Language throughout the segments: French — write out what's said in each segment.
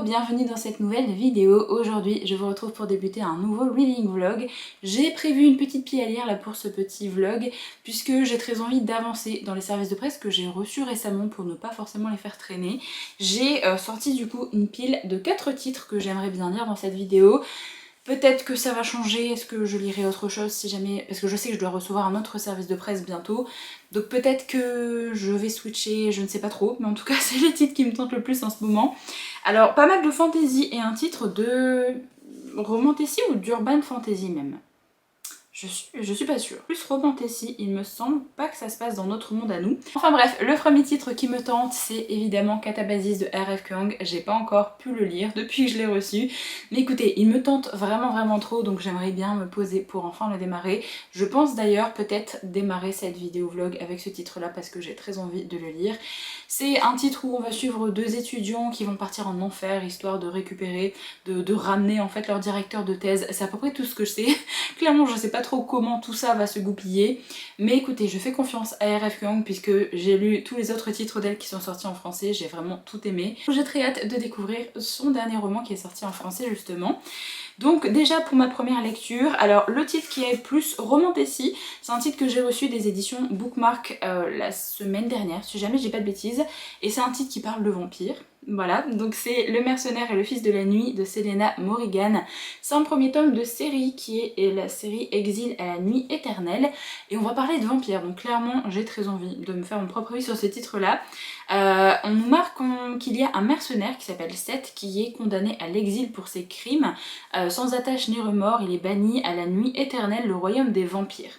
Hello, bienvenue dans cette nouvelle vidéo. Aujourd'hui, je vous retrouve pour débuter un nouveau reading vlog. J'ai prévu une petite pile à lire là pour ce petit vlog puisque j'ai très envie d'avancer dans les services de presse que j'ai reçus récemment pour ne pas forcément les faire traîner. J'ai sorti du coup une pile de 4 titres que j'aimerais bien lire dans cette vidéo. Peut-être que ça va changer, est-ce que je lirai autre chose si jamais... Parce que je sais que je dois recevoir un autre service de presse bientôt. Donc peut-être que je vais switcher, je ne sais pas trop. Mais en tout cas, c'est les titres qui me tentent le plus en ce moment. Alors, pas mal de fantasy et un titre de romantasy ou d'urban fantasy même. Je suis pas sûre. Plus romantasy, il me semble pas que ça se passe dans notre monde à nous. Enfin bref, le premier titre qui me tente, c'est évidemment Catabasis de R.F. Kuang. J'ai pas encore pu le lire depuis que je l'ai reçu. Mais écoutez, il me tente vraiment trop, donc j'aimerais bien me poser pour enfin le démarrer. Je pense d'ailleurs peut-être démarrer cette vidéo vlog avec ce titre-là parce que j'ai très envie de le lire. C'est un titre où on va suivre deux étudiants qui vont partir en enfer, histoire de récupérer, de ramener en fait leur directeur de thèse. C'est à peu près tout ce que je sais. Clairement, je sais pas trop comment tout ça va se goupiller, mais écoutez, je fais confiance à R.F. Kuang puisque j'ai lu tous les autres titres d'elle qui sont sortis en français, j'ai vraiment tout aimé. J'ai très hâte de découvrir son dernier roman qui est sorti en français justement. Donc déjà pour ma première lecture, alors le titre qui est plus romantasy, c'est un titre que j'ai reçu des éditions Bookmark la semaine dernière, si jamais j'ai pas de bêtises, et c'est un titre qui parle de vampires. Voilà, donc c'est Le mercenaire et le fils de la nuit de Selena Morrigan. C'est un premier tome de série qui est la série Exil à la nuit éternelle. Et on va parler de vampires, donc clairement j'ai très envie de me faire mon propre avis sur ce titre-là. On nous marque qu'il y a un mercenaire qui s'appelle Seth qui est condamné à l'exil pour ses crimes. Sans attache ni remords, il est banni à la nuit éternelle, le royaume des vampires.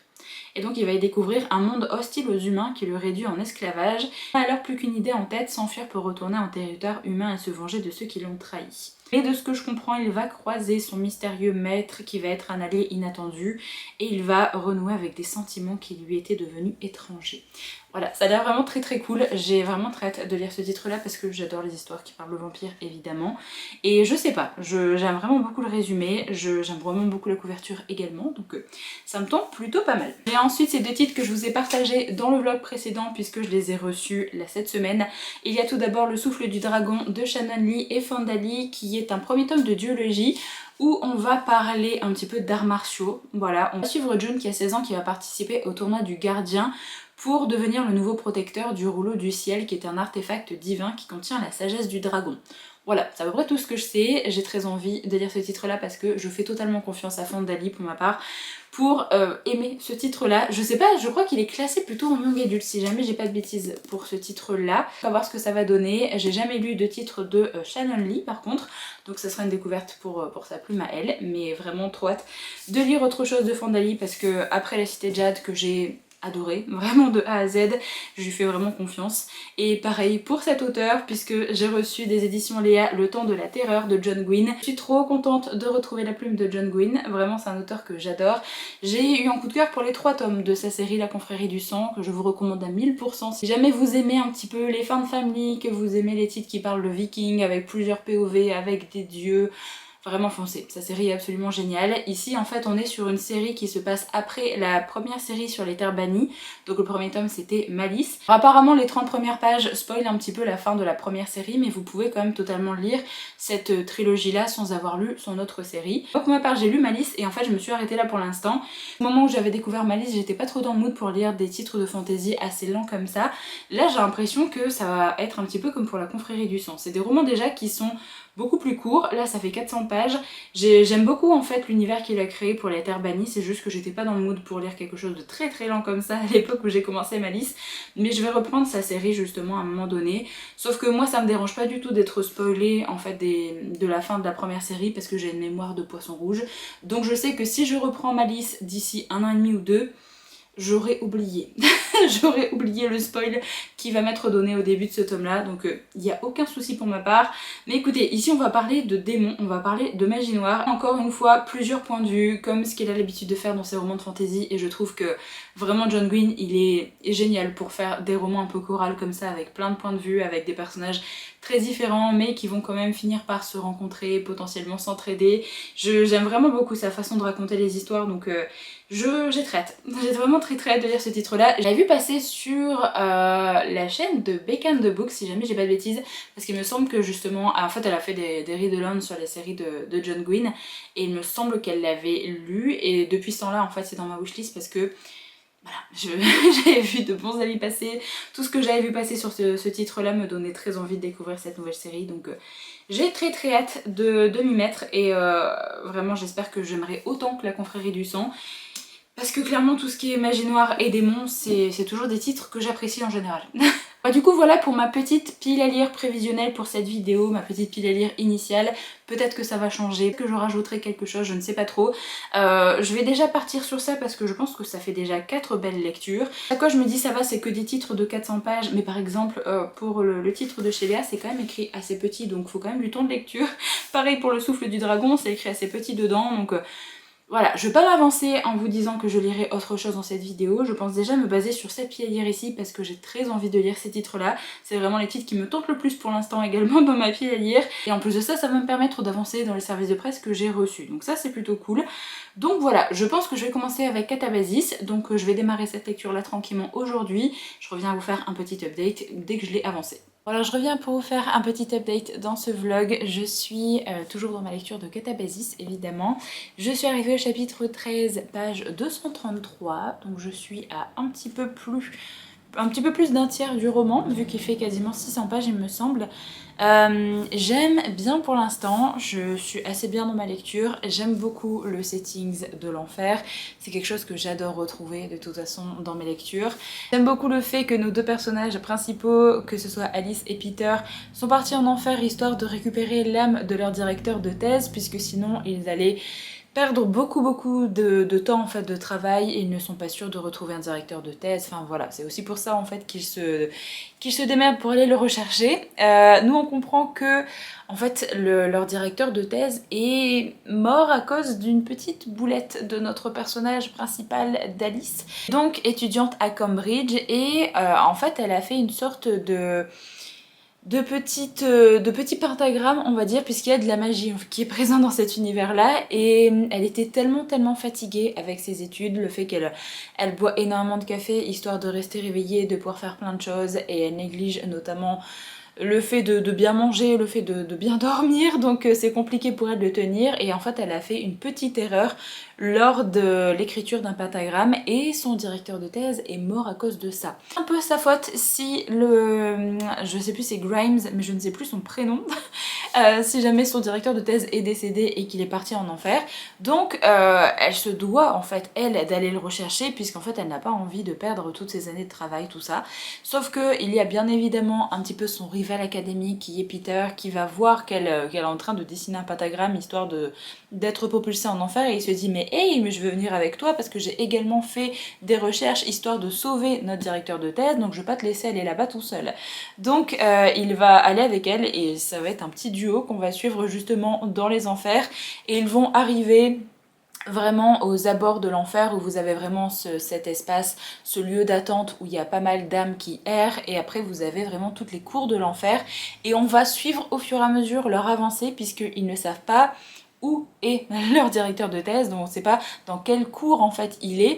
Et donc il va y découvrir un monde hostile aux humains qui le réduit en esclavage. Il n'a alors plus qu'une idée en tête, s'enfuir pour retourner en territoire humain et se venger de ceux qui l'ont trahi. Et de ce que je comprends, il va croiser son mystérieux maître qui va être un allié inattendu et il va renouer avec des sentiments qui lui étaient devenus étrangers. Voilà, ça a l'air vraiment très cool, j'ai vraiment très hâte de lire ce titre là parce que j'adore les histoires qui parlent de vampires évidemment. Et je sais pas, j'aime vraiment beaucoup le résumé, j'aime vraiment beaucoup la couverture également, donc ça me tente plutôt pas mal. Et ensuite ces deux titres que je vous ai partagés dans le vlog précédent puisque je les ai reçus là cette semaine. Il y a tout d'abord Le souffle du dragon de Shannon Lee et Fonda Lee qui est un premier tome de duologie où on va parler un petit peu d'arts martiaux. Voilà, on va suivre June qui a 16 ans qui va participer au tournoi du gardien pour devenir le nouveau protecteur du rouleau du ciel qui est un artefact divin qui contient la sagesse du dragon. Voilà, c'est à peu près tout ce que je sais, j'ai très envie de lire ce titre là parce que je fais totalement confiance à Fonda Lee pour ma part pour aimer ce titre là. Je sais pas, je crois qu'il est classé plutôt en young adulte si jamais j'ai pas de bêtises pour ce titre là. On va voir ce que ça va donner. J'ai jamais lu de titre de Shannon Lee par contre, donc ça sera une découverte pour sa plume à elle, mais vraiment trop hâte de lire autre chose de Fonda Lee parce que après La Cité de Jade que j'ai adoré, vraiment de A à Z, je lui fais vraiment confiance. Et pareil pour cet auteur, puisque j'ai reçu des éditions Léa Le temps de la terreur de John Gwynne. Je suis trop contente de retrouver la plume de John Gwynne, vraiment c'est un auteur que j'adore. J'ai eu un coup de cœur pour les 3 tomes de sa série La confrérie du sang, que je vous recommande à 1000%. Si jamais vous aimez un petit peu les fins de famille, que vous aimez les titres qui parlent de vikings, avec plusieurs POV, avec des dieux, vraiment foncez, sa série est absolument géniale. Ici en fait on est sur une série qui se passe après la première série sur les terres bannies. Donc le premier tome c'était Malice. Alors, apparemment les 30 premières pages spoilent un petit peu la fin de la première série, mais vous pouvez quand même totalement lire cette trilogie là sans avoir lu son autre série. Donc pour ma part j'ai lu Malice et en fait je me suis arrêtée là pour l'instant. Au moment où j'avais découvert Malice j'étais pas trop dans le mood pour lire des titres de fantasy assez lents comme ça. Là j'ai l'impression que ça va être un petit peu comme pour la confrérie du sang. C'est des romans déjà qui sont beaucoup plus court, là ça fait 400 pages. J'aime beaucoup en fait l'univers qu'il a créé pour les terres bannies, c'est juste que j'étais pas dans le mood pour lire quelque chose de très lent comme ça à l'époque où j'ai commencé Malice, mais je vais reprendre sa série justement à un moment donné, sauf que moi ça me dérange pas du tout d'être spoilée en fait de la fin de la première série parce que j'ai une mémoire de poisson rouge, donc je sais que si je reprends Malice d'ici 1 an et demi ou 2, j'aurais oublié. J'aurais oublié le spoil qui va m'être donné au début de ce tome là, donc il n'y a aucun souci pour ma part. Mais écoutez, ici on va parler de démons, on va parler de magie noire. Encore une fois, plusieurs points de vue, comme ce qu'il a l'habitude de faire dans ses romans de fantasy, et je trouve que vraiment John Gwynne il est génial pour faire des romans un peu chorales comme ça, avec plein de points de vue, avec des personnages très différents mais qui vont quand même finir par se rencontrer, potentiellement s'entraider. J'aime vraiment beaucoup sa façon de raconter les histoires, donc j'ai très hâte. J'ai vraiment très hâte de lire ce titre-là. J'avais vu passer sur la chaîne de Bacon the Book, si jamais j'ai pas de bêtises, parce qu'il me semble que justement, en fait elle a fait des read-alongs sur les séries de John Gwynne, et il me semble qu'elle l'avait lu, et depuis ce temps-là en fait c'est dans ma wishlist parce que voilà, j'avais vu de bons avis passer, tout ce que j'avais vu passer sur ce titre-là me donnait très envie de découvrir cette nouvelle série, donc j'ai très hâte de m'y mettre, et vraiment j'espère que j'aimerai autant que La Confrérie du Sang. Parce que clairement tout ce qui est magie noire et démons, c'est toujours des titres que j'apprécie en général. Du coup voilà pour ma petite pile à lire prévisionnelle pour cette vidéo, ma petite pile à lire initiale. Peut-être que ça va changer, que je rajouterai quelque chose, je ne sais pas trop. Je vais déjà partir sur ça parce que je pense que ça fait déjà 4 belles lectures. À quoi je me dis ça va, c'est que des titres de 400 pages, mais par exemple pour le titre de chez Léa, c'est quand même écrit assez petit, donc faut quand même du temps de lecture. Pareil pour Le Souffle du Dragon, c'est écrit assez petit dedans, donc... Voilà, je vais pas m'avancer en vous disant que je lirai autre chose dans cette vidéo. Je pense déjà me baser sur cette pile à lire ici parce que j'ai très envie de lire ces titres-là. C'est vraiment les titres qui me tentent le plus pour l'instant également dans ma pile à lire. Et en plus de ça, ça va me permettre d'avancer dans les services de presse que j'ai reçus. Donc ça, c'est plutôt cool. Donc voilà, je pense que je vais commencer avec Catabasis. Donc je vais démarrer cette lecture-là tranquillement aujourd'hui. Je reviens vous faire un petit update dès que je l'ai avancé. Voilà, je reviens pour vous faire un petit update dans ce vlog. Je suis toujours dans ma lecture de Catabasis, évidemment. Je suis arrivée au chapitre 13, page 233, donc je suis à un petit peu plus d'un tiers du roman, vu qu'il fait quasiment 600 pages, il me semble. J'aime bien pour l'instant, je suis assez bien dans ma lecture, j'aime beaucoup le settings de l'enfer, c'est quelque chose que j'adore retrouver de toute façon dans mes lectures. J'aime beaucoup le fait que nos deux personnages principaux, que ce soit Alice et Peter, sont partis en enfer histoire de récupérer l'âme de leur directeur de thèse, puisque sinon ils allaient perdre beaucoup de temps en fait de travail et ils ne sont pas sûrs de retrouver un directeur de thèse. Enfin voilà, c'est aussi pour ça en fait qu'ils se démerdent pour aller le rechercher. Nous on comprend que en fait leur directeur de thèse est mort à cause d'une petite boulette de notre personnage principal d'Alice, donc étudiante à Cambridge, et en fait elle a fait une sorte de petits pentagrammes, on va dire, puisqu'il y a de la magie qui est présente dans cet univers-là, et elle était tellement fatiguée avec ses études, le fait qu'elle boit énormément de café histoire de rester réveillée, de pouvoir faire plein de choses, et elle néglige notamment le fait de bien manger, le fait de bien dormir, donc c'est compliqué pour elle de tenir, et en fait elle a fait une petite erreur lors de l'écriture d'un pentagramme et son directeur de thèse est mort à cause de ça. Un peu sa faute si je sais plus c'est Grimes, mais je ne sais plus son prénom, si jamais son directeur de thèse est décédé et qu'il est parti en enfer. Donc elle se doit en fait, elle, d'aller le rechercher, puisqu'en fait elle n'a pas envie de perdre toutes ses années de travail, tout ça. Sauf que il y a bien évidemment un petit peu son rival académique qui est Peter, qui va voir qu'elle est en train de dessiner un pentagramme histoire d'être propulsée en enfer, et il se dit mais hey, mais je veux venir avec toi parce que j'ai également fait des recherches histoire de sauver notre directeur de thèse, donc je vais pas te laisser aller là-bas tout seul. Donc il va aller avec elle et ça va être un petit duo qu'on va suivre justement dans les enfers, et ils vont arriver vraiment aux abords de l'enfer où vous avez vraiment cet espace, ce lieu d'attente où il y a pas mal d'âmes qui errent, et après vous avez vraiment toutes les cours de l'enfer, et on va suivre au fur et à mesure leur avancée puisqu'ils ne savent pas où est leur directeur de thèse, donc on ne sait pas dans quel cours en fait il est,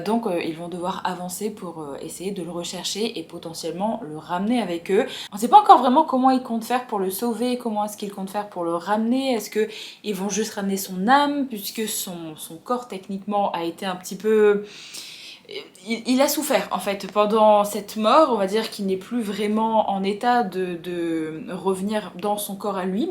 donc ils vont devoir avancer pour essayer de le rechercher et potentiellement le ramener avec eux. On ne sait pas encore vraiment comment ils comptent faire pour le sauver, comment est-ce qu'ils comptent faire pour le ramener, est-ce qu'ils vont juste ramener son âme, puisque son corps techniquement a été un petit peu... Il a souffert en fait pendant cette mort, on va dire qu'il n'est plus vraiment en état de revenir dans son corps à lui,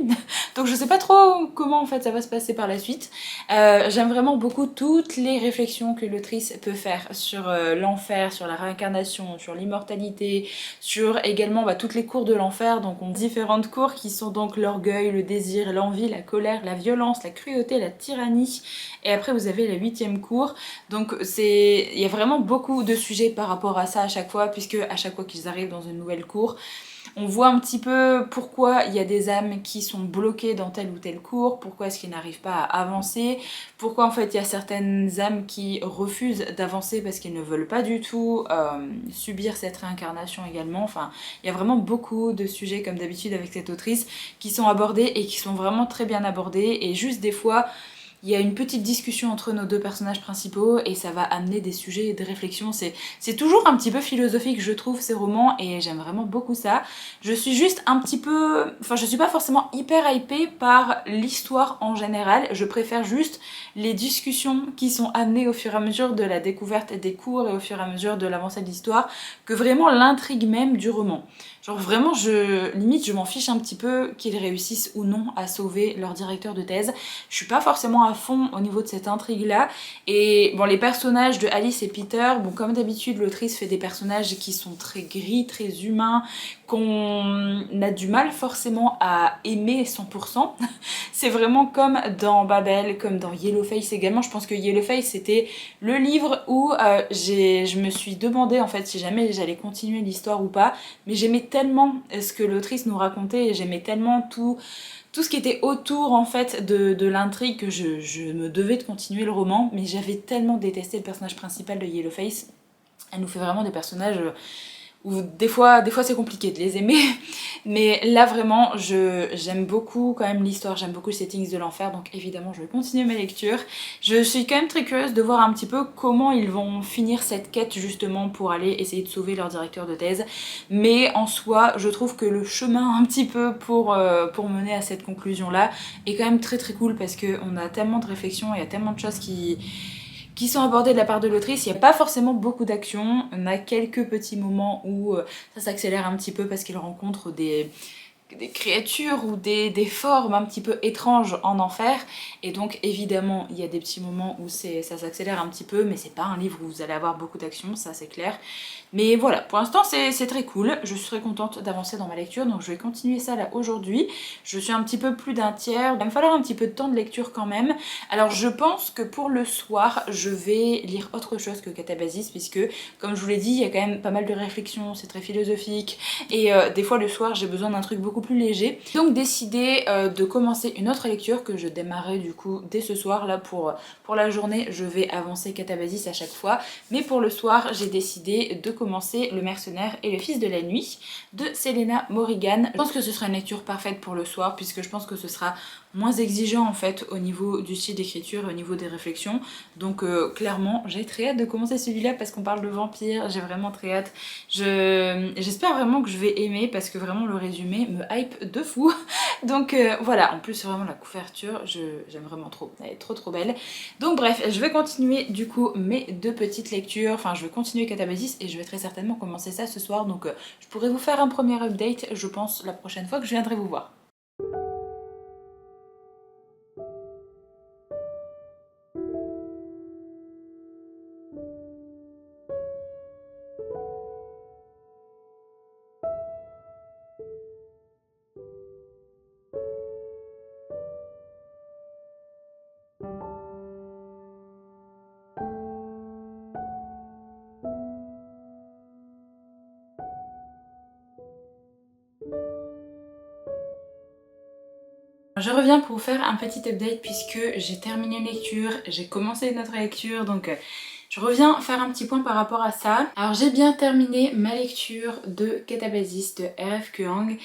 donc je sais pas trop comment en fait ça va se passer par la suite. J'aime vraiment beaucoup toutes les réflexions que l'autrice peut faire sur l'enfer, sur la réincarnation, sur l'immortalité, sur également toutes les cours de l'enfer, donc on a différentes cours qui sont donc l'orgueil, le désir, l'envie, la colère, la violence, la cruauté, la tyrannie, et après vous avez la 8e cour, donc il y a vraiment beaucoup de sujets par rapport à ça à chaque fois, puisque à chaque fois qu'ils arrivent dans une nouvelle cour, on voit un petit peu pourquoi il y a des âmes qui sont bloquées dans telle ou telle cour, pourquoi est-ce qu'ils n'arrivent pas à avancer, pourquoi en fait il y a certaines âmes qui refusent d'avancer parce qu'ils ne veulent pas du tout subir cette réincarnation également. Enfin, il y a vraiment beaucoup de sujets comme d'habitude avec cette autrice qui sont abordés et qui sont vraiment très bien abordés, et juste des fois il y a une petite discussion entre nos deux personnages principaux et ça va amener des sujets et des réflexions. C'est toujours un petit peu philosophique, je trouve, ces romans, et j'aime vraiment beaucoup ça. Je suis juste un petit peu... Enfin, je suis pas forcément hyper hypée par l'histoire en général. Je préfère juste les discussions qui sont amenées au fur et à mesure de la découverte des cours et au fur et à mesure de l'avancée de l'histoire que vraiment l'intrigue même du roman. Genre vraiment, limite, je m'en fiche un petit peu qu'ils réussissent ou non à sauver leur directeur de thèse. Je suis pas forcément à fond au niveau de cette intrigue-là. Et bon, les personnages de Alice et Peter, bon, comme d'habitude, l'autrice fait des personnages qui sont très gris, très humains, qu'on a du mal forcément à aimer 100%. C'est vraiment comme dans Babel, comme dans Yellowface également. Je pense que Yellowface, c'était le livre où je me suis demandé en fait si jamais j'allais continuer l'histoire ou pas. Mais j'aimais tellement ce que l'autrice nous racontait et j'aimais tellement tout ce qui était autour en fait de l'intrigue que je me devais de continuer le roman. Mais j'avais tellement détesté le personnage principal de Yellowface. Elle nous fait vraiment des personnages où des fois c'est compliqué de les aimer, mais là vraiment j'aime beaucoup quand même l'histoire, j'aime beaucoup le settings de l'enfer, donc évidemment je vais continuer ma lecture. Je suis quand même très curieuse de voir un petit peu comment ils vont finir cette quête justement pour aller essayer de sauver leur directeur de thèse, mais en soi je trouve que le chemin un petit peu pour mener à cette conclusion là est quand même très très cool parce qu'on a tellement de réflexions, il y a tellement de choses qui sont abordées de la part de l'autrice. Il n'y a pas forcément beaucoup d'action, on a quelques petits moments où ça s'accélère un petit peu parce qu'il rencontre des créatures ou des formes un petit peu étranges en enfer, et donc évidemment il y a des petits moments où ça s'accélère un petit peu, mais c'est pas un livre où vous allez avoir beaucoup d'action, ça c'est clair. Mais voilà, pour l'instant c'est très cool, je suis très contente d'avancer dans ma lecture, donc je vais continuer ça là aujourd'hui. Je suis un petit peu plus d'un tiers, il va me falloir un petit peu de temps de lecture quand même. Alors je pense que pour le soir, je vais lire autre chose que Catabasis, puisque comme je vous l'ai dit, il y a quand même pas mal de réflexions, c'est très philosophique, et des fois le soir j'ai besoin d'un truc beaucoup plus léger. J'ai donc décidé de commencer une autre lecture que je démarrerai du coup dès ce soir. Là pour la journée, je vais avancer Catabasis à chaque fois, mais pour le soir, j'ai décidé de commencer Le Mercenaire et le Fils de la Nuit de Selena Morrigan. Je pense que ce sera une lecture parfaite pour le soir, puisque je pense que ce sera moins exigeant en fait au niveau du style d'écriture et au niveau des réflexions. Donc clairement j'ai très hâte de commencer celui-là parce qu'on parle de vampires, j'ai vraiment très hâte. J'espère vraiment que je vais aimer parce que vraiment le résumé me hype de fou. Donc voilà, en plus vraiment la couverture, j'aime vraiment trop, elle est trop belle. Donc bref, je vais continuer du coup mes deux petites lectures, enfin je vais continuer Catabasis et je vais très certainement commencer ça ce soir. Donc je pourrais vous faire un premier update, je pense, la prochaine fois que je viendrai vous voir. Je reviens pour vous faire un petit update puisque j'ai terminé une lecture, j'ai commencé une autre lecture, donc je reviens faire un petit point par rapport à ça. Alors j'ai bien terminé ma lecture de Catabasis de R.F. Kuang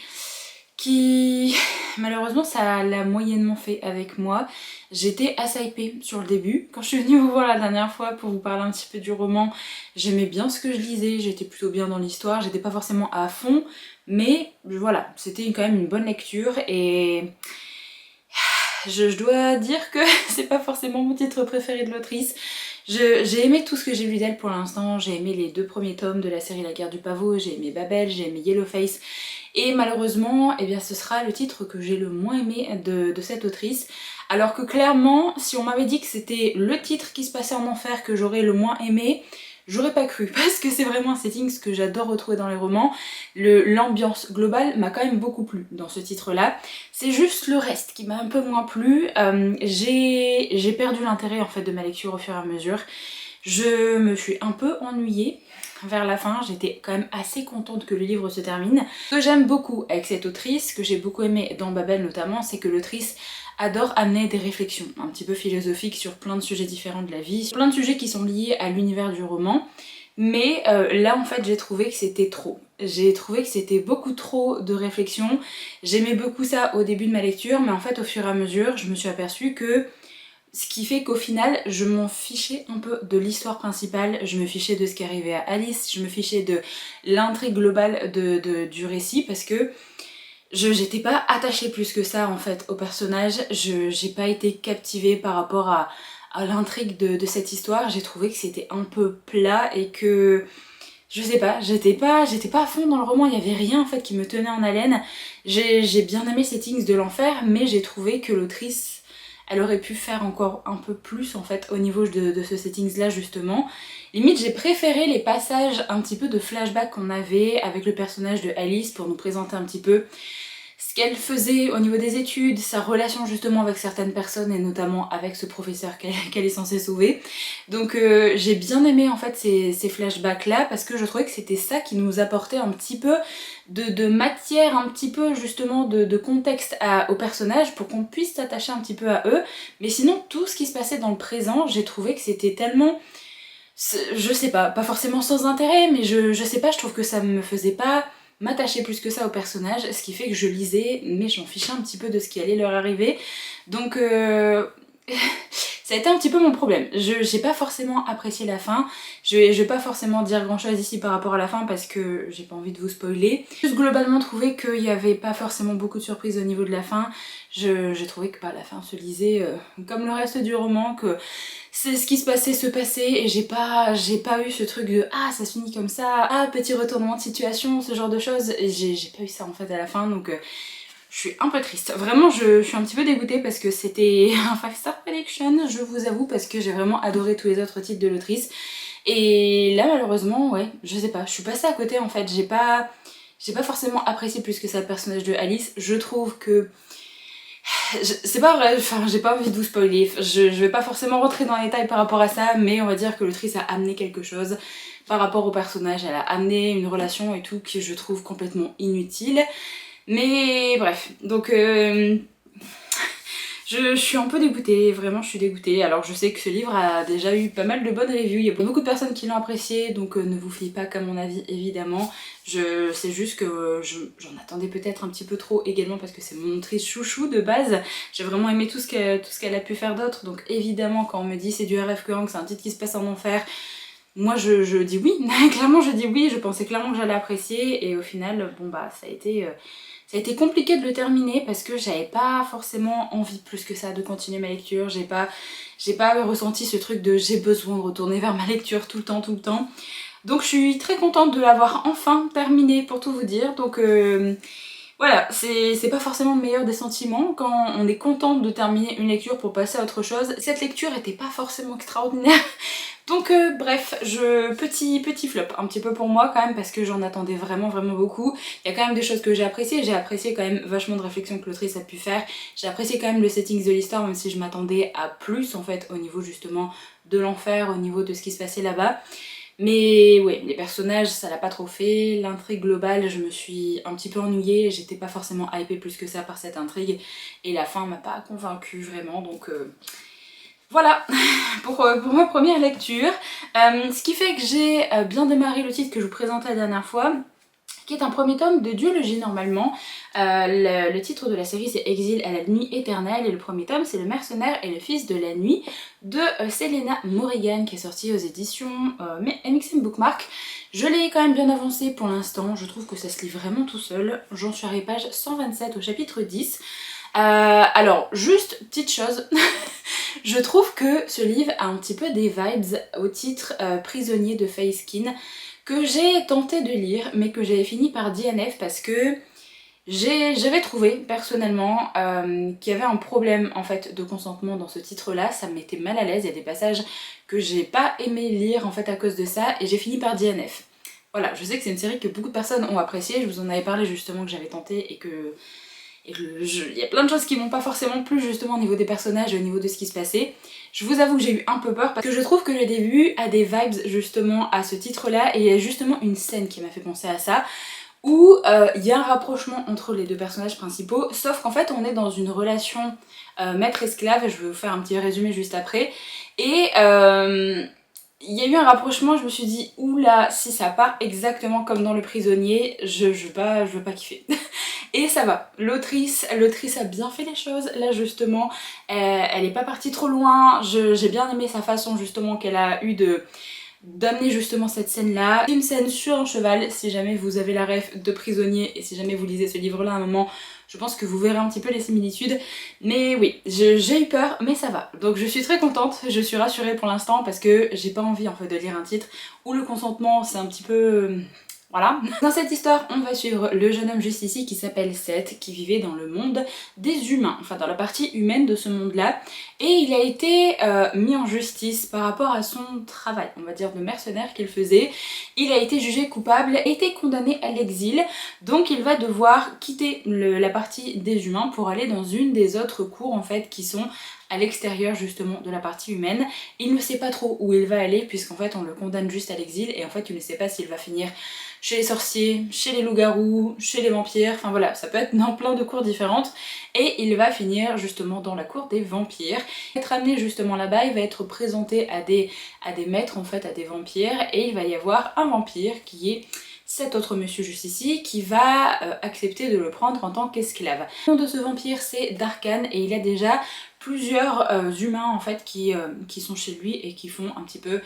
qui malheureusement ça l'a moyennement fait avec moi. J'étais assez hypée sur le début. Quand je suis venue vous voir la dernière fois pour vous parler un petit peu du roman, j'aimais bien ce que je lisais, j'étais plutôt bien dans l'histoire, j'étais pas forcément à fond, mais voilà, c'était quand même une bonne lecture et je dois dire que c'est pas forcément mon titre préféré de l'autrice. J'ai aimé tout ce que j'ai lu d'elle pour l'instant, j'ai aimé les deux premiers tomes de la série La Guerre du Pavot, j'ai aimé Babel, j'ai aimé Yellowface, et malheureusement, eh bien, ce sera le titre que j'ai le moins aimé de cette autrice. Alors que clairement, si on m'avait dit que c'était le titre qui se passait en enfer que j'aurais le moins aimé, j'aurais pas cru, parce que c'est vraiment un setting que j'adore retrouver dans les romans. L'ambiance globale m'a quand même beaucoup plu dans ce titre-là. C'est juste le reste qui m'a un peu moins plu. J'ai perdu l'intérêt en fait de ma lecture au fur et à mesure. Je me suis un peu ennuyée vers la fin, j'étais quand même assez contente que le livre se termine. Ce que j'aime beaucoup avec cette autrice, que j'ai beaucoup aimé dans Babel notamment, c'est que l'autrice adore amener des réflexions un petit peu philosophiques sur plein de sujets différents de la vie, plein de sujets qui sont liés à l'univers du roman, mais là en fait j'ai trouvé que c'était trop. J'ai trouvé que c'était beaucoup trop de réflexions. J'aimais beaucoup ça au début de ma lecture, mais en fait au fur et à mesure je me suis aperçue que Ce qui fait qu'au final, je m'en fichais un peu de l'histoire principale, je me fichais de ce qui arrivait à Alice, je me fichais de l'intrigue globale du récit parce que j'étais pas attachée plus que ça en fait au personnage, j'ai pas été captivée par rapport à l'intrigue de cette histoire, j'ai trouvé que c'était un peu plat et que je sais pas, j'étais pas à fond dans le roman, il y avait rien en fait qui me tenait en haleine. J'ai bien aimé Settings de l'enfer, mais j'ai trouvé que l'autrice, elle aurait pu faire encore un peu plus en fait au niveau de ce settings là justement. Limite j'ai préféré les passages un petit peu de flashback qu'on avait avec le personnage de Alice pour nous présenter un petit peu ce qu'elle faisait au niveau des études, sa relation justement avec certaines personnes et notamment avec ce professeur qu'elle est censée sauver. Donc j'ai bien aimé en fait ces flashbacks là parce que je trouvais que c'était ça qui nous apportait un petit peu de matière, un petit peu justement de contexte aux personnages pour qu'on puisse s'attacher un petit peu à eux. Mais sinon tout ce qui se passait dans le présent, j'ai trouvé que c'était tellement... Je sais pas forcément sans intérêt, mais je sais pas, je trouve que ça me faisait pas m'attacher plus que ça au personnage, ce qui fait que je lisais, mais je m'en fichais un petit peu de ce qui allait leur arriver. Donc ça a été un petit peu mon problème. J'ai pas forcément apprécié la fin. Je vais pas forcément dire grand chose ici par rapport à la fin parce que j'ai pas envie de vous spoiler. J'ai juste globalement trouvé qu'il y avait pas forcément beaucoup de surprises au niveau de la fin. J'ai trouvé que la fin se lisait comme le reste du roman, que c'est ce qui se passait et j'ai pas eu ce truc de ah ça se finit comme ça, ah petit retournement de situation, ce genre de choses. J'ai pas eu ça en fait à la fin donc je suis un peu triste. Vraiment, je suis un petit peu dégoûtée parce que c'était un 5-star prediction, je vous avoue, parce que j'ai vraiment adoré tous les autres titres de l'autrice. Et là, malheureusement, ouais, je sais pas, je suis passée à côté en fait. J'ai pas forcément apprécié plus que ça le personnage de Alice. Je trouve que... C'est pas vrai, enfin, j'ai pas envie de vous spoiler. Je vais pas forcément rentrer dans les détails par rapport à ça, mais on va dire que l'autrice a amené quelque chose par rapport au personnage. Elle a amené une relation et tout que je trouve complètement inutile. Mais bref, donc je suis un peu dégoûtée, vraiment je suis dégoûtée. Alors je sais que ce livre a déjà eu pas mal de bonnes reviews, il y a beaucoup de personnes qui l'ont apprécié, donc ne vous fiez pas qu'à mon avis évidemment. C'est juste que j'en attendais peut-être un petit peu trop également parce que c'est mon autrice chouchou de base. J'ai vraiment aimé tout ce qu'elle a pu faire d'autre, donc évidemment quand on me dit c'est du RF Gang, c'est un titre qui se passe en enfer, moi je dis oui, clairement je dis oui, je pensais clairement que j'allais apprécier et au final bon bah ça a été compliqué de le terminer parce que j'avais pas forcément envie plus que ça de continuer ma lecture, j'ai pas ressenti ce truc de j'ai besoin de retourner vers ma lecture tout le temps. Donc je suis très contente de l'avoir enfin terminé pour tout vous dire, donc voilà, c'est pas forcément le meilleur des sentiments quand on est contente de terminer une lecture pour passer à autre chose. Cette lecture était pas forcément extraordinaire. Donc bref, petit flop un petit peu pour moi quand même parce que j'en attendais vraiment beaucoup. Il y a quand même des choses que j'ai apprécié quand même vachement de réflexion que l'autrice a pu faire. J'ai apprécié quand même le setting de l'histoire même si je m'attendais à plus en fait au niveau justement de l'enfer, au niveau de ce qui se passait là-bas. Mais ouais, les personnages ça l'a pas trop fait, l'intrigue globale je me suis un petit peu ennuyée, j'étais pas forcément hypée plus que ça par cette intrigue et la fin m'a pas convaincue vraiment donc... Voilà pour ma première lecture, ce qui fait que j'ai bien démarré le titre que je vous présentais la dernière fois, qui est un premier tome de duologie normalement. Le titre de la série c'est Exil à la nuit éternelle et le premier tome c'est Le mercenaire et le fils de la nuit de Selena Morrigan qui est sorti aux éditions MXM Bookmark. Je l'ai quand même bien avancé pour l'instant, je trouve que ça se lit vraiment tout seul, j'en suis à la page 127 au chapitre 10. Alors juste petite chose, je trouve que ce livre a un petit peu des vibes au titre Prisonnier de Fayskin que j'ai tenté de lire mais que j'avais fini par DNF parce que j'avais trouvé personnellement qu'il y avait un problème en fait de consentement dans ce titre là, ça me mettait mal à l'aise, il y a des passages que j'ai pas aimé lire en fait à cause de ça et j'ai fini par DNF. Voilà, je sais que c'est une série que beaucoup de personnes ont appréciée, je vous en avais parlé justement que j'avais tenté et que... il y a plein de choses qui m'ont pas forcément plu justement au niveau des personnages et au niveau de ce qui se passait. Je vous avoue que j'ai eu un peu peur parce que je trouve que le début a des vibes justement à ce titre là et il y a justement une scène qui m'a fait penser à ça où il y a un rapprochement entre les deux personnages principaux sauf qu'en fait on est dans une relation maître-esclave, je vais vous faire un petit résumé juste après et il y a eu un rapprochement, je me suis dit oula si ça part exactement comme dans Le Prisonnier, je veux pas kiffer. Et ça va, l'autrice a bien fait les choses, là justement, elle est pas partie trop loin, j'ai bien aimé sa façon justement qu'elle a eu d'amener justement cette scène là. C'est une scène sur un cheval, si jamais vous avez la ref de Prisonnier et si jamais vous lisez ce livre là à un moment, je pense que vous verrez un petit peu les similitudes. Mais oui, j'ai eu peur, mais ça va. Donc je suis très contente, je suis rassurée pour l'instant parce que j'ai pas envie en fait de lire un titre où le consentement c'est un petit peu... Voilà. Dans cette histoire, on va suivre le jeune homme juste ici qui s'appelle Seth, qui vivait dans le monde des humains, enfin dans la partie humaine de ce monde-là, et il a été mis en justice par rapport à son travail, on va dire de mercenaire qu'il faisait. Il a été jugé coupable, a été condamné à l'exil, donc il va devoir quitter la partie des humains pour aller dans une des autres cours en fait qui sont à l'extérieur justement de la partie humaine. Il ne sait pas trop où il va aller puisqu'en fait on le condamne juste à l'exil et en fait il ne sait pas s'il va finir chez les sorciers, chez les loups-garous, chez les vampires, enfin voilà, ça peut être dans plein de cours différentes et il va finir justement dans la cour des vampires. Être amené justement là-bas, il va être présenté à des maîtres en fait, à des vampires et il va y avoir un vampire qui est cet autre monsieur juste ici qui va accepter de le prendre en tant qu'esclave. Le nom de ce vampire c'est Darkan et il a déjà plusieurs humains en fait qui sont chez lui et qui font un petit peu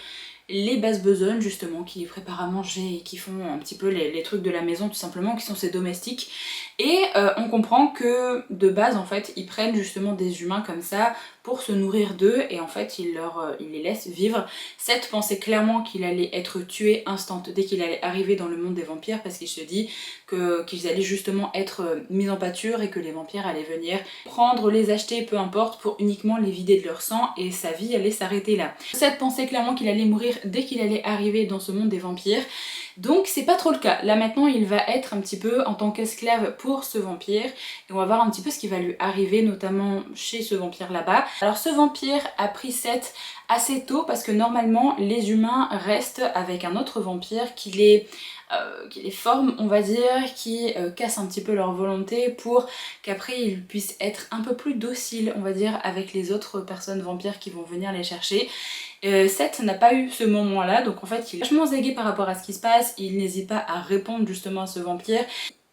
les basses besognes justement, qui préparent à manger et qui font un petit peu les trucs de la maison tout simplement, qui sont ses domestiques. Et on comprend que de base en fait ils prennent justement des humains comme ça pour se nourrir d'eux et en fait ils les laissent vivre. Seth pensait clairement qu'il allait être tué instant dès qu'il allait arriver dans le monde des vampires parce qu'il se dit qu'ils allaient justement être mis en pâture et que les vampires allaient venir prendre, les acheter, peu importe, pour uniquement les vider de leur sang et sa vie allait s'arrêter là. Seth pensait clairement qu'il allait mourir dès qu'il allait arriver dans ce monde des vampires. Donc c'est pas trop le cas. Là maintenant il va être un petit peu en tant qu'esclave pour ce vampire et on va voir un petit peu ce qui va lui arriver notamment chez ce vampire là-bas. Alors ce vampire a pris Seth assez tôt parce que normalement les humains restent avec un autre vampire qui les forme on va dire, qui casse un petit peu leur volonté pour qu'après ils puissent être un peu plus dociles on va dire avec les autres personnes vampires qui vont venir les chercher. Seth n'a pas eu ce moment là donc en fait il est vachement zagué par rapport à ce qui se passe, il n'hésite pas à répondre justement à ce vampire.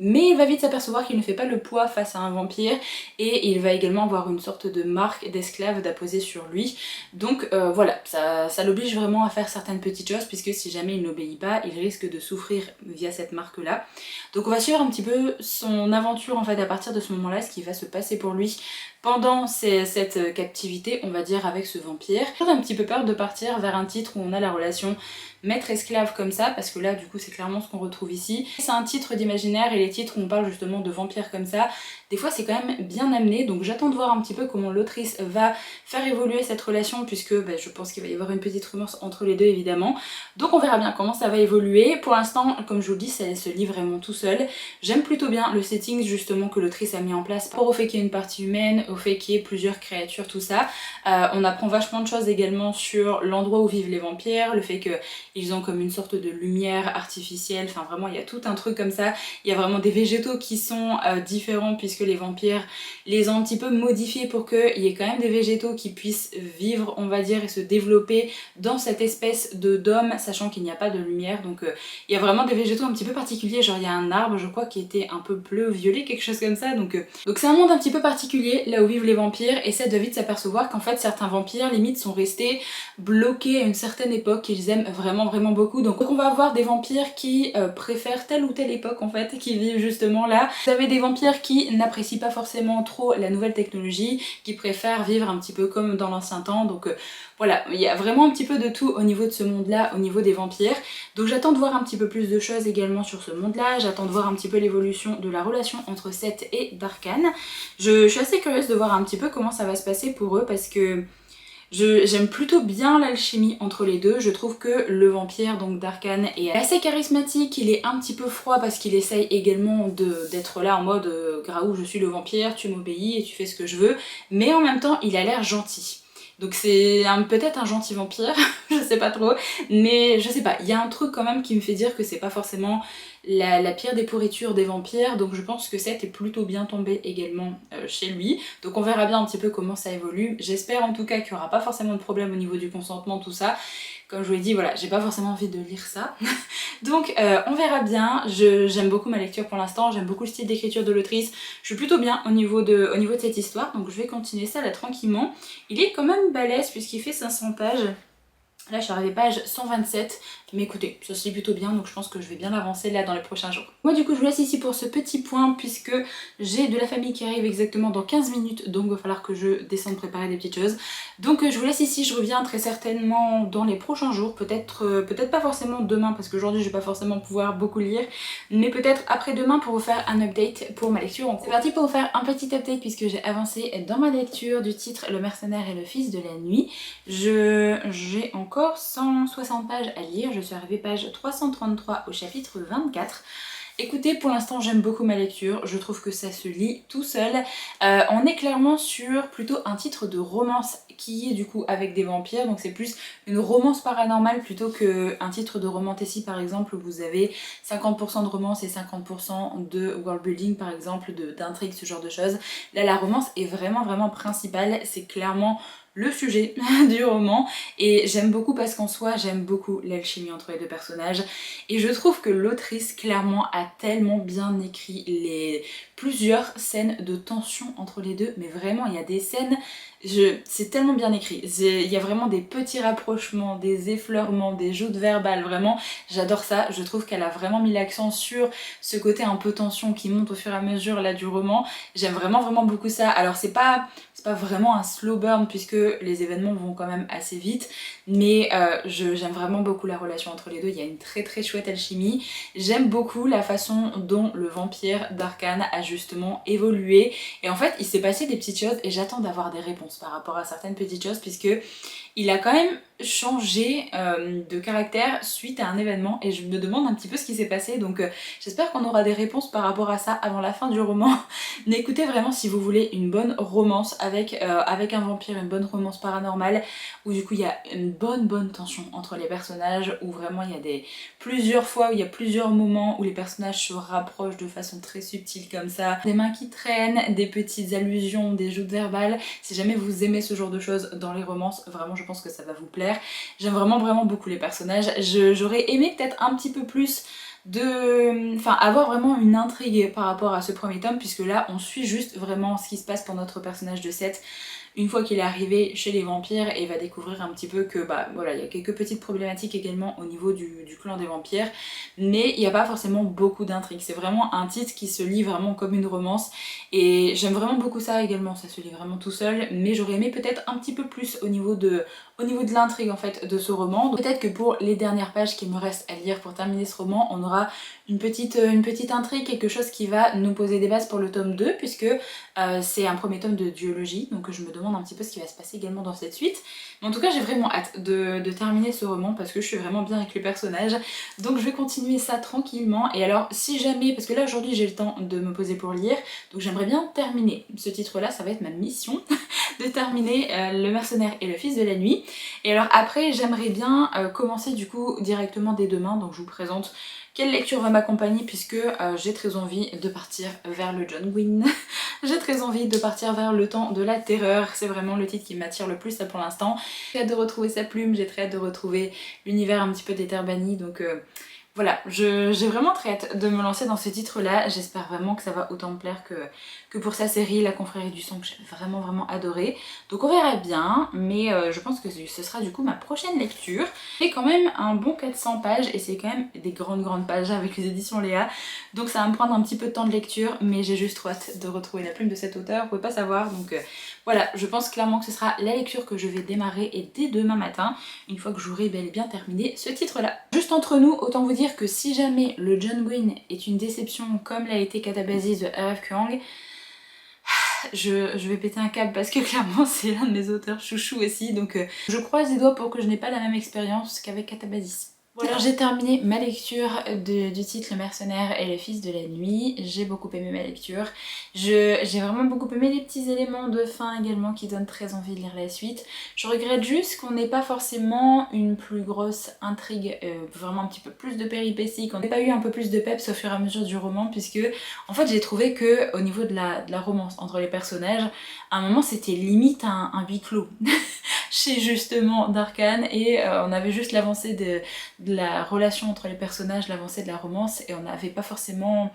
Mais il va vite s'apercevoir qu'il ne fait pas le poids face à un vampire et il va également avoir une sorte de marque d'esclave d'apposer sur lui. Donc voilà, ça l'oblige vraiment à faire certaines petites choses puisque si jamais il n'obéit pas, il risque de souffrir via cette marque-là. Donc on va suivre un petit peu son aventure en fait à partir de ce moment-là, ce qui va se passer pour lui pendant cette captivité, on va dire, avec ce vampire. J'ai un petit peu peur de partir vers un titre où on a la relation maître-esclave comme ça, parce que là du coup c'est clairement ce qu'on retrouve ici. C'est un titre d'imaginaire et les titres où on parle justement de vampires comme ça, des fois c'est quand même bien amené, donc j'attends de voir un petit peu comment l'autrice va faire évoluer cette relation puisque je pense qu'il va y avoir une petite romance entre les deux évidemment. Donc on verra bien comment ça va évoluer. Pour l'instant, comme je vous le dis, ça se lit vraiment tout seul. J'aime plutôt bien le setting justement que l'autrice a mis en place pour au fait qu'il y ait une partie humaine, au fait qu'il y ait plusieurs créatures, tout ça. On apprend vachement de choses également sur l'endroit où vivent les vampires, le fait qu'ils ont comme une sorte de lumière artificielle, enfin vraiment il y a tout un truc comme ça. Il y a vraiment des végétaux qui sont différents puisque les vampires les ont un petit peu modifiés pour qu'il y ait quand même des végétaux qui puissent vivre on va dire et se développer dans cette espèce de dôme sachant qu'il n'y a pas de lumière. Donc il y a vraiment des végétaux un petit peu particuliers, genre il y a un arbre je crois qui était un peu bleu-violet, quelque chose comme ça. Donc c'est un monde un petit peu particulier là où vivent les vampires et Seth doit vite s'apercevoir qu'en fait certains vampires limite sont restés bloqués à une certaine époque qu'ils aiment vraiment beaucoup. Donc on va avoir des vampires qui préfèrent telle ou telle époque en fait, qui vivent justement là. Vous avez des vampires qui n'apprécient pas forcément trop la nouvelle technologie, qui préfèrent vivre un petit peu comme dans l'ancien temps. Donc voilà, il y a vraiment un petit peu de tout au niveau de ce monde-là, au niveau des vampires. Donc j'attends de voir un petit peu plus de choses également sur ce monde-là, j'attends de voir un petit peu l'évolution de la relation entre Seth et Darkan. Je suis assez curieuse de voir un petit peu comment ça va se passer pour eux parce que j'aime plutôt bien l'alchimie entre les deux. Je trouve que le vampire, donc Darkan, est assez charismatique, il est un petit peu froid parce qu'il essaye également d'être là en mode Graou, je suis le vampire, tu m'obéis et tu fais ce que je veux, mais en même temps il a l'air gentil. Donc c'est peut-être un gentil vampire, je sais pas trop, mais je sais pas, il y a un truc quand même qui me fait dire que c'est pas forcément la pire des pourritures des vampires, donc je pense que 7 est plutôt bien tombé également chez lui. Donc on verra bien un petit peu comment ça évolue. J'espère en tout cas qu'il n'y aura pas forcément de problème au niveau du consentement, tout ça. Comme je vous l'ai dit, voilà, j'ai pas forcément envie de lire ça. Donc on verra bien. J'aime beaucoup ma lecture pour l'instant, j'aime beaucoup le style d'écriture de l'autrice. Je suis plutôt bien au niveau de cette histoire, donc je vais continuer ça là tranquillement. Il est quand même balèze puisqu'il fait 500 pages. Là je suis arrivée page 127, mais écoutez, ça se lit plutôt bien, donc je pense que je vais bien avancer là dans les prochains jours. Moi du coup je vous laisse ici pour ce petit point, puisque j'ai de la famille qui arrive exactement dans 15 minutes, donc il va falloir que je descende préparer des petites choses. Donc je vous laisse ici, je reviens très certainement dans les prochains jours, peut-être pas forcément demain, parce qu'aujourd'hui je vais pas forcément pouvoir beaucoup lire, mais peut-être après-demain pour vous faire un update pour ma lecture en cours. C'est parti pour vous faire un petit update, puisque j'ai avancé dans ma lecture du titre Le mercenaire et le fils de la nuit. J'ai encore 160 pages à lire, je suis arrivée page 333 au chapitre 24. Écoutez, pour l'instant j'aime beaucoup ma lecture, je trouve que ça se lit tout seul. On est clairement sur plutôt un titre de romance qui est du coup avec des vampires, donc c'est plus une romance paranormale plutôt qu'un titre de romantasy par exemple où vous avez 50% de romance et 50% de world building par exemple, d'intrigue, ce genre de choses. Là la romance est vraiment principale, c'est clairement le sujet du roman et j'aime beaucoup parce qu'en soi j'aime beaucoup l'alchimie entre les deux personnages et je trouve que l'autrice clairement a tellement bien écrit plusieurs scènes de tension entre les deux, mais vraiment il y a des scènes, c'est tellement bien écrit, il y a vraiment des petits rapprochements, des effleurements, des joutes verbales, vraiment j'adore ça. Je trouve qu'elle a vraiment mis l'accent sur ce côté un peu tension qui monte au fur et à mesure là du roman. J'aime vraiment beaucoup ça. Alors c'est pas vraiment un slow burn puisque les événements vont quand même assez vite, mais j'aime vraiment beaucoup la relation entre les deux, il y a une très chouette alchimie. J'aime beaucoup la façon dont le vampire d'Arcane a justement évolué et en fait il s'est passé des petites choses et j'attends d'avoir des réponses par rapport à certaines petites choses puisque il a quand même changé de caractère suite à un événement et je me demande un petit peu ce qui s'est passé, donc j'espère qu'on aura des réponses par rapport à ça avant la fin du roman. Mais écoutez, vraiment si vous voulez une bonne romance avec un vampire, une bonne romance paranormale où du coup il y a une bonne tension entre les personnages, où vraiment il y a plusieurs fois où il y a plusieurs moments où les personnages se rapprochent de façon très subtile comme ça, des mains qui traînent, des petites allusions, des joutes verbales. Si jamais vous aimez ce genre de choses dans les romances, vraiment je pense que ça va vous plaire. J'aime vraiment beaucoup les personnages. J'aurais aimé peut-être un petit peu plus avoir vraiment une intrigue par rapport à ce premier tome, puisque là on suit juste vraiment ce qui se passe pour notre personnage de Seth une fois qu'il est arrivé chez les vampires et va découvrir un petit peu que voilà, il y a quelques petites problématiques également au niveau du clan des vampires, mais il n'y a pas forcément beaucoup d'intrigue. C'est vraiment un titre qui se lit vraiment comme une romance et j'aime vraiment beaucoup ça également, ça se lit vraiment tout seul, mais j'aurais aimé peut-être un petit peu plus au niveau de l'intrigue en fait de ce roman. Peut-être que pour les dernières pages qu'il me reste à lire pour terminer ce roman, on aura une petite intrigue, quelque chose qui va nous poser des bases pour le tome 2, puisque c'est un premier tome de duologie, donc je me demande un petit peu ce qui va se passer également dans cette suite. Mais en tout cas j'ai vraiment hâte de terminer ce roman parce que je suis vraiment bien avec les personnages, donc je vais continuer ça tranquillement. Et alors si jamais, parce que là aujourd'hui j'ai le temps de me poser pour lire, donc j'aimerais bien terminer ce titre là, ça va être ma mission de terminer Le mercenaire et le fils de la nuit. Et alors après j'aimerais bien commencer du coup directement dès demain, donc je vous présente quelle lecture va m'accompagner puisque j'ai très envie de partir vers le John Gwynne. J'ai très envie de partir vers le temps de la terreur, c'est vraiment le titre qui m'attire le plus là pour l'instant. J'ai très hâte de retrouver sa plume, j'ai très hâte de retrouver l'univers un petit peu des terres bannies, donc voilà, j'ai vraiment très hâte de me lancer dans ce titre là. J'espère vraiment que ça va autant me plaire que pour sa série La Confrérie du Sang, que j'ai vraiment adoré. Donc on verra bien, mais je pense que ce sera du coup ma prochaine lecture. C'est quand même un bon 400 pages et c'est quand même des grandes pages avec les éditions Léa, donc ça va me prendre un petit peu de temps de lecture, mais j'ai juste trop hâte de retrouver la plume de cet auteur, vous pouvez pas savoir. Donc voilà, je pense clairement que ce sera la lecture que je vais démarrer et dès demain matin, une fois que j'aurai bel et bien terminé ce titre là. Juste entre nous, autant vous dire que si jamais le John Gwynne est une déception comme l'a été Catabasis de R.F. Kuang, je vais péter un câble parce que clairement c'est l'un de mes auteurs chouchou aussi, donc je croise les doigts pour que je n'ai pas la même expérience qu'avec Catabasis. Alors j'ai terminé ma lecture du titre Le Mercenaire et le Fils de la Nuit. J'ai beaucoup aimé ma lecture. J'ai vraiment beaucoup aimé les petits éléments de fin également qui donnent très envie de lire la suite. Je regrette juste qu'on n'ait pas forcément une plus grosse intrigue, vraiment un petit peu plus de péripéties, qu'on n'ait pas eu un peu plus de peps au fur et à mesure du roman, puisque en fait j'ai trouvé que au niveau de la romance entre les personnages, à un moment c'était limite un huis clos. Chez justement Darkhan, et on avait juste l'avancée de la relation entre les personnages, l'avancée de la romance, et on n'avait pas forcément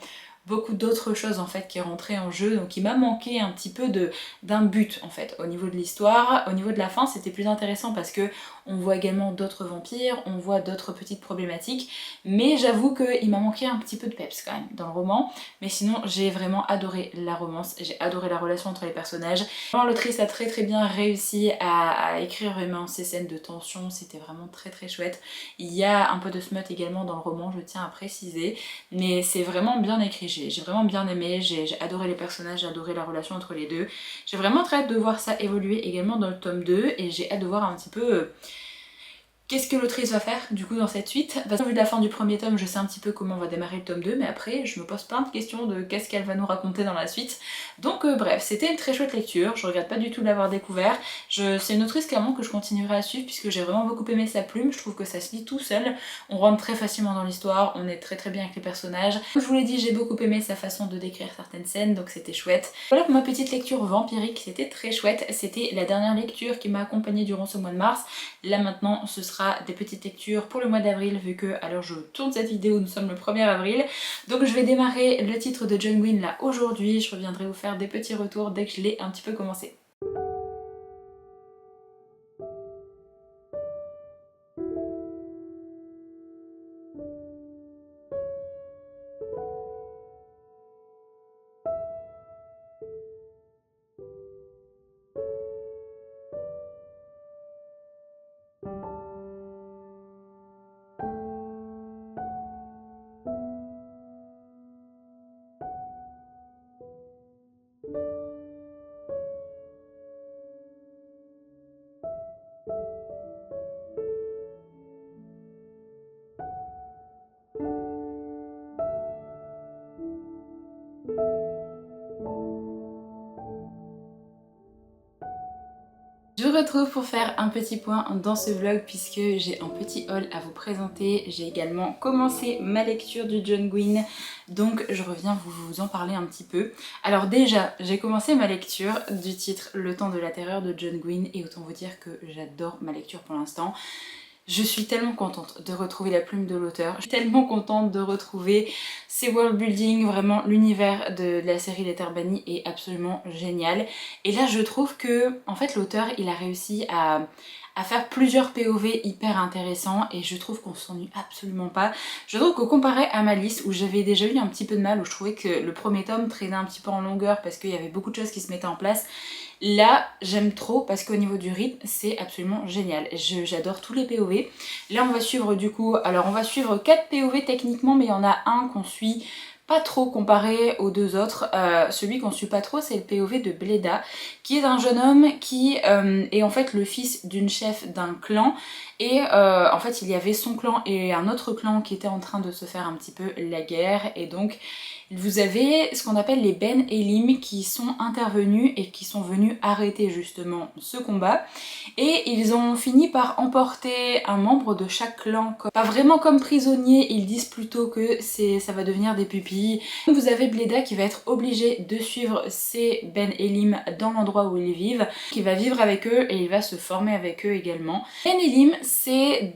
beaucoup d'autres choses en fait qui rentraient en jeu, donc il m'a manqué un petit peu d'un but en fait au niveau de l'histoire. Au niveau de la fin c'était plus intéressant parce que on voit également d'autres vampires, on voit d'autres petites problématiques, mais j'avoue qu'il m'a manqué un petit peu de peps quand même dans le roman. Mais sinon j'ai vraiment adoré la romance, j'ai adoré la relation entre les personnages. Vraiment l'autrice a très bien réussi à écrire vraiment ces scènes de tension, c'était vraiment très chouette. Il y a un peu de smut également dans le roman, je tiens à préciser, mais c'est vraiment bien écrit. J'ai vraiment bien aimé, j'ai adoré les personnages, j'ai adoré la relation entre les deux. J'ai vraiment très hâte de voir ça évoluer également dans le tome 2, et j'ai hâte de voir un petit peu qu'est-ce que l'autrice va faire du coup dans cette suite. De toute façon, vu de la fin du premier tome, je sais un petit peu comment va démarrer le tome 2, mais après je me pose plein de questions de qu'est-ce qu'elle va nous raconter dans la suite. Donc bref, c'était une très chouette lecture, je regrette pas du tout de l'avoir découvert. C'est une autrice clairement que je continuerai à suivre puisque j'ai vraiment beaucoup aimé sa plume, je trouve que ça se lit tout seul, on rentre très facilement dans l'histoire, on est très bien avec les personnages. Comme je vous l'ai dit, j'ai beaucoup aimé sa façon de décrire certaines scènes, donc c'était chouette. Voilà pour ma petite lecture vampirique, c'était très chouette, c'était la dernière lecture qui m'a accompagnée durant ce mois de mars. Là maintenant ce sera des petites lectures pour le mois d'avril, vu que alors je tourne cette vidéo, nous sommes le 1er avril, donc je vais démarrer le titre de John Gwynne là aujourd'hui. Je reviendrai vous faire des petits retours dès que je l'ai un petit peu commencé. Je vous retrouve pour faire un petit point dans ce vlog puisque j'ai un petit haul à vous présenter. J'ai également commencé ma lecture du John Gwynne, donc je reviens vous en parler un petit peu. Alors déjà, j'ai commencé ma lecture du titre Le Temps de la Terreur de John Gwynne, et autant vous dire que j'adore ma lecture pour l'instant. Je suis tellement contente de retrouver la plume de l'auteur, je suis tellement contente de retrouver ces world building, vraiment l'univers de la série Les Terres Bannies est absolument génial. Et là je trouve que en fait l'auteur il a réussi à faire plusieurs POV hyper intéressants, et je trouve qu'on s'ennuie absolument pas. Je trouve que comparé à Malice, où j'avais déjà eu un petit peu de mal, où je trouvais que le premier tome traînait un petit peu en longueur parce qu'il y avait beaucoup de choses qui se mettaient en place, là j'aime trop parce qu'au niveau du rythme c'est absolument génial. J'adore tous les POV. Là on va suivre du coup, alors on va suivre 4 POV techniquement, mais il y en a un qu'on suit pas trop comparé aux deux autres. Celui qu'on suit pas trop c'est le POV de Bleda, qui est un jeune homme qui est en fait le fils d'une chef d'un clan, et en fait il y avait son clan et un autre clan qui était en train de se faire un petit peu la guerre, et donc vous avez ce qu'on appelle les Ben Elim qui sont intervenus et qui sont venus arrêter justement ce combat, et ils ont fini par emporter un membre de chaque clan, pas vraiment comme prisonnier, ils disent plutôt que ça va devenir des pupilles. Vous avez Bleda qui va être obligé de suivre ces Ben Elim dans l'endroit où ils vivent, qui va vivre avec eux et il va se former avec eux également. Ben Elim c'est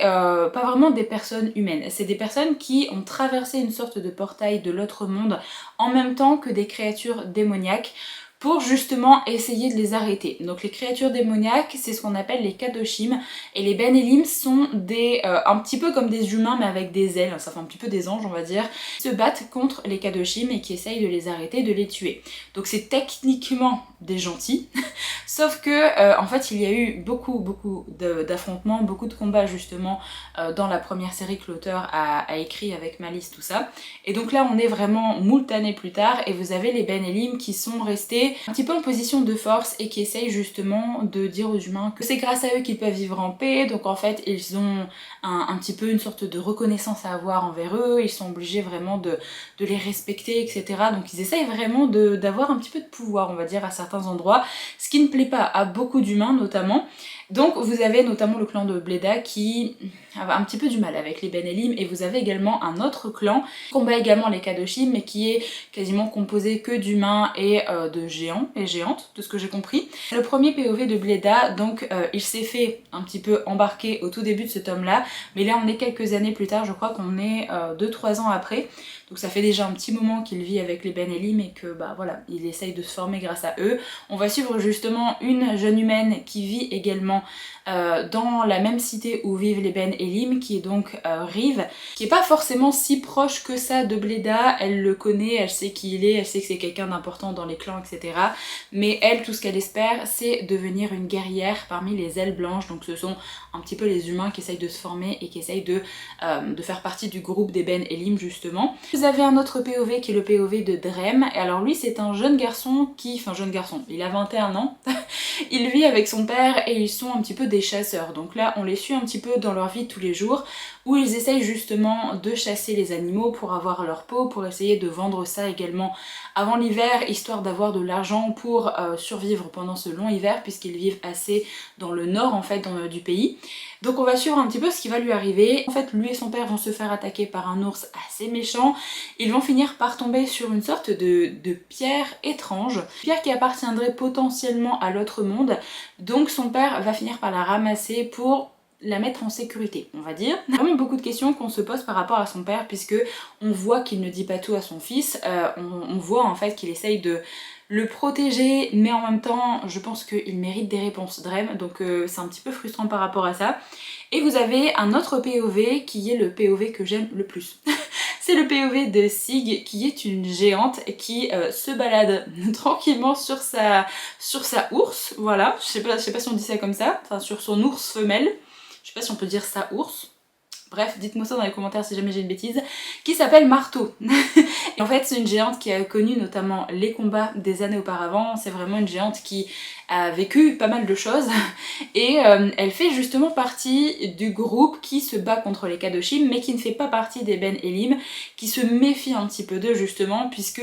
pas vraiment des personnes humaines, c'est des personnes qui ont traversé une sorte de portail de l'autre monde en même temps que des créatures démoniaques pour justement essayer de les arrêter. Donc les créatures démoniaques, c'est ce qu'on appelle les Kadoshim, et les Ben Elim sont un petit peu comme des humains mais avec des ailes, ça fait un petit peu des anges on va dire, qui se battent contre les Kadoshim et qui essayent de les arrêter, de les tuer. Donc c'est techniquement des gentils, Sauf que en fait il y a eu beaucoup d'affrontements, beaucoup de combats justement dans la première série que l'auteur a écrit avec Malice, tout ça. Et donc là on est vraiment moult années plus tard et vous avez les Ben Elim qui sont restés un petit peu en position de force et qui essayent justement de dire aux humains que c'est grâce à eux qu'ils peuvent vivre en paix. Donc en fait ils ont un petit peu une sorte de reconnaissance à avoir envers eux, ils sont obligés vraiment de les respecter, etc. Donc ils essayent vraiment d'avoir un petit peu de pouvoir, on va dire, à certains endroits, ce qui ne plaît pas à beaucoup d'humains notamment. Donc vous avez notamment le clan de Bleda qui a un petit peu du mal avec les Ben Elim, et vous avez également un autre clan qui combat également les Kadoshim mais qui est quasiment composé que d'humains et de géants et géantes, de ce que j'ai compris. Le premier POV de Bleda, donc il s'est fait un petit peu embarquer au tout début de ce tome là, mais là on est quelques années plus tard, je crois qu'on est 2-3 ans après. Donc ça fait déjà un petit moment qu'il vit avec les Ben Elim et que bah voilà, il essaye de se former grâce à eux. On va suivre justement une jeune humaine qui vit également dans la même cité où vivent les Ben Elim, qui est donc Rive, qui est pas forcément si proche que ça de Bleda. Elle le connaît, elle sait qui il est, elle sait que c'est quelqu'un d'important dans les clans, etc. Mais elle, tout ce qu'elle espère, c'est devenir une guerrière parmi les ailes blanches. Donc ce sont un petit peu les humains qui essayent de se former et qui essayent de faire partie du groupe des Ben Elim justement. Vous avez un autre POV qui est le POV de Drem, et alors lui c'est un jeune garçon qui, enfin jeune garçon, il a 21 ans, il vit avec son père et ils sont un petit peu des chasseurs. Donc là on les suit un petit peu dans leur vie de tous les jours, où ils essayent justement de chasser les animaux pour avoir leur peau, pour essayer de vendre ça également avant l'hiver, histoire d'avoir de l'argent pour survivre pendant ce long hiver, puisqu'ils vivent assez dans le nord en fait du pays. Donc on va suivre un petit peu ce qui va lui arriver. En fait lui et son père vont se faire attaquer par un ours assez méchant. Ils vont finir par tomber sur une sorte de pierre étrange, pierre qui appartiendrait potentiellement à l'autre monde. Donc son père va finir par la ramasser pour la mettre en sécurité, on va dire. Il y a vraiment beaucoup de questions qu'on se pose par rapport à son père, puisque on voit qu'il ne dit pas tout à son fils, on voit en fait qu'il essaye de le protéger, mais en même temps je pense qu'il mérite des réponses Drem, donc c'est un petit peu frustrant par rapport à ça. Et vous avez un autre POV qui est le POV que j'aime le plus. C'est le POV de Sig, qui est une géante qui se balade tranquillement sur sa ours, voilà, je sais pas si on dit ça comme ça, enfin sur son ours femelle, je sais pas si on peut dire ça ours. Bref, dites-moi ça dans les commentaires si jamais j'ai une bêtise, qui s'appelle Marteau. Et en fait, c'est une géante qui a connu notamment les combats des années auparavant. C'est vraiment une géante qui a vécu pas mal de choses. Et elle fait justement partie du groupe qui se bat contre les Kadoshim, mais qui ne fait pas partie des Ben Elim, qui se méfie un petit peu d'eux justement, puisque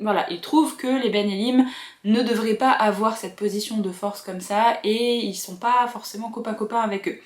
voilà, ils trouvent que les Ben Elim ne devraient pas avoir cette position de force comme ça, et ils sont pas forcément copains avec eux.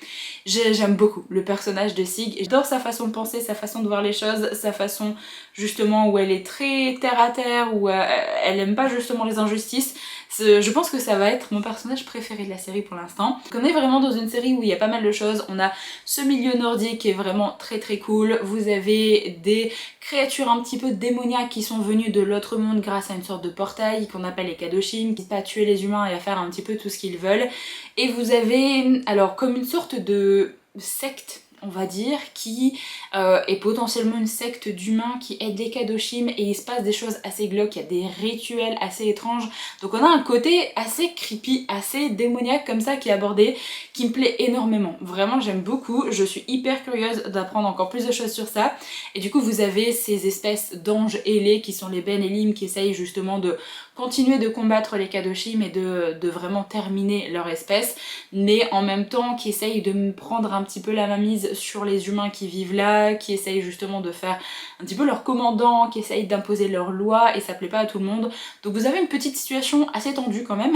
J'aime beaucoup le personnage de Sig, j'adore sa façon de penser, sa façon de voir les choses, sa façon justement où elle est très terre à terre, où elle aime pas justement les injustices. Je pense que ça va être mon personnage préféré de la série pour l'instant. On est vraiment dans une série où il y a pas mal de choses. On a ce milieu nordique qui est vraiment très cool. Vous avez des créatures un petit peu démoniaques qui sont venues de l'autre monde grâce à une sorte de portail qu'on appelle les Kadoshim, qui pas à tuer les humains et à faire un petit peu tout ce qu'ils veulent. Et vous avez alors comme une sorte de secte, on va dire, qui est potentiellement une secte d'humains qui aident les Kadoshim, et il se passe des choses assez glauques, il y a des rituels assez étranges. Donc on a un côté assez creepy, assez démoniaque comme ça qui est abordé, qui me plaît énormément. Vraiment j'aime beaucoup, je suis hyper curieuse d'apprendre encore plus de choses sur ça. Et du coup vous avez ces espèces d'anges ailés qui sont les Ben Elim, qui essayent justement de continuer de combattre les Kadoshim et de vraiment terminer leur espèce, mais en même temps qui essayent de me prendre un petit peu la mainmise sur les humains qui vivent là, qui essayent justement de faire un petit peu leur commandant, qui essayent d'imposer leurs lois, et ça plaît pas à tout le monde. Donc vous avez une petite situation assez tendue quand même,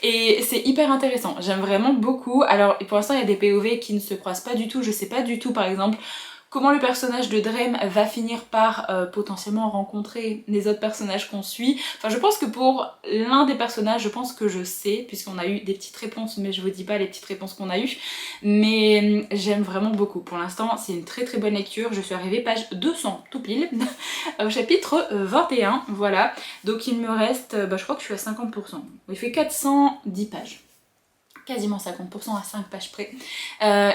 et c'est hyper intéressant, j'aime vraiment beaucoup. Alors pour l'instant il y a des POV qui ne se croisent pas du tout, je sais pas du tout par exemple comment le personnage de Drem va finir par potentiellement rencontrer les autres personnages qu'on suit. Enfin je pense que pour l'un des personnages, je pense que je sais, puisqu'on a eu des petites réponses, mais je vous dis pas les petites réponses qu'on a eues. Mais j'aime vraiment beaucoup. Pour l'instant c'est une très bonne lecture. Je suis arrivée page 200 tout pile, au chapitre 21, voilà. Donc il me reste, je crois que je suis à 50%. Il fait 410 pages. quasiment 50% à 5 pages près.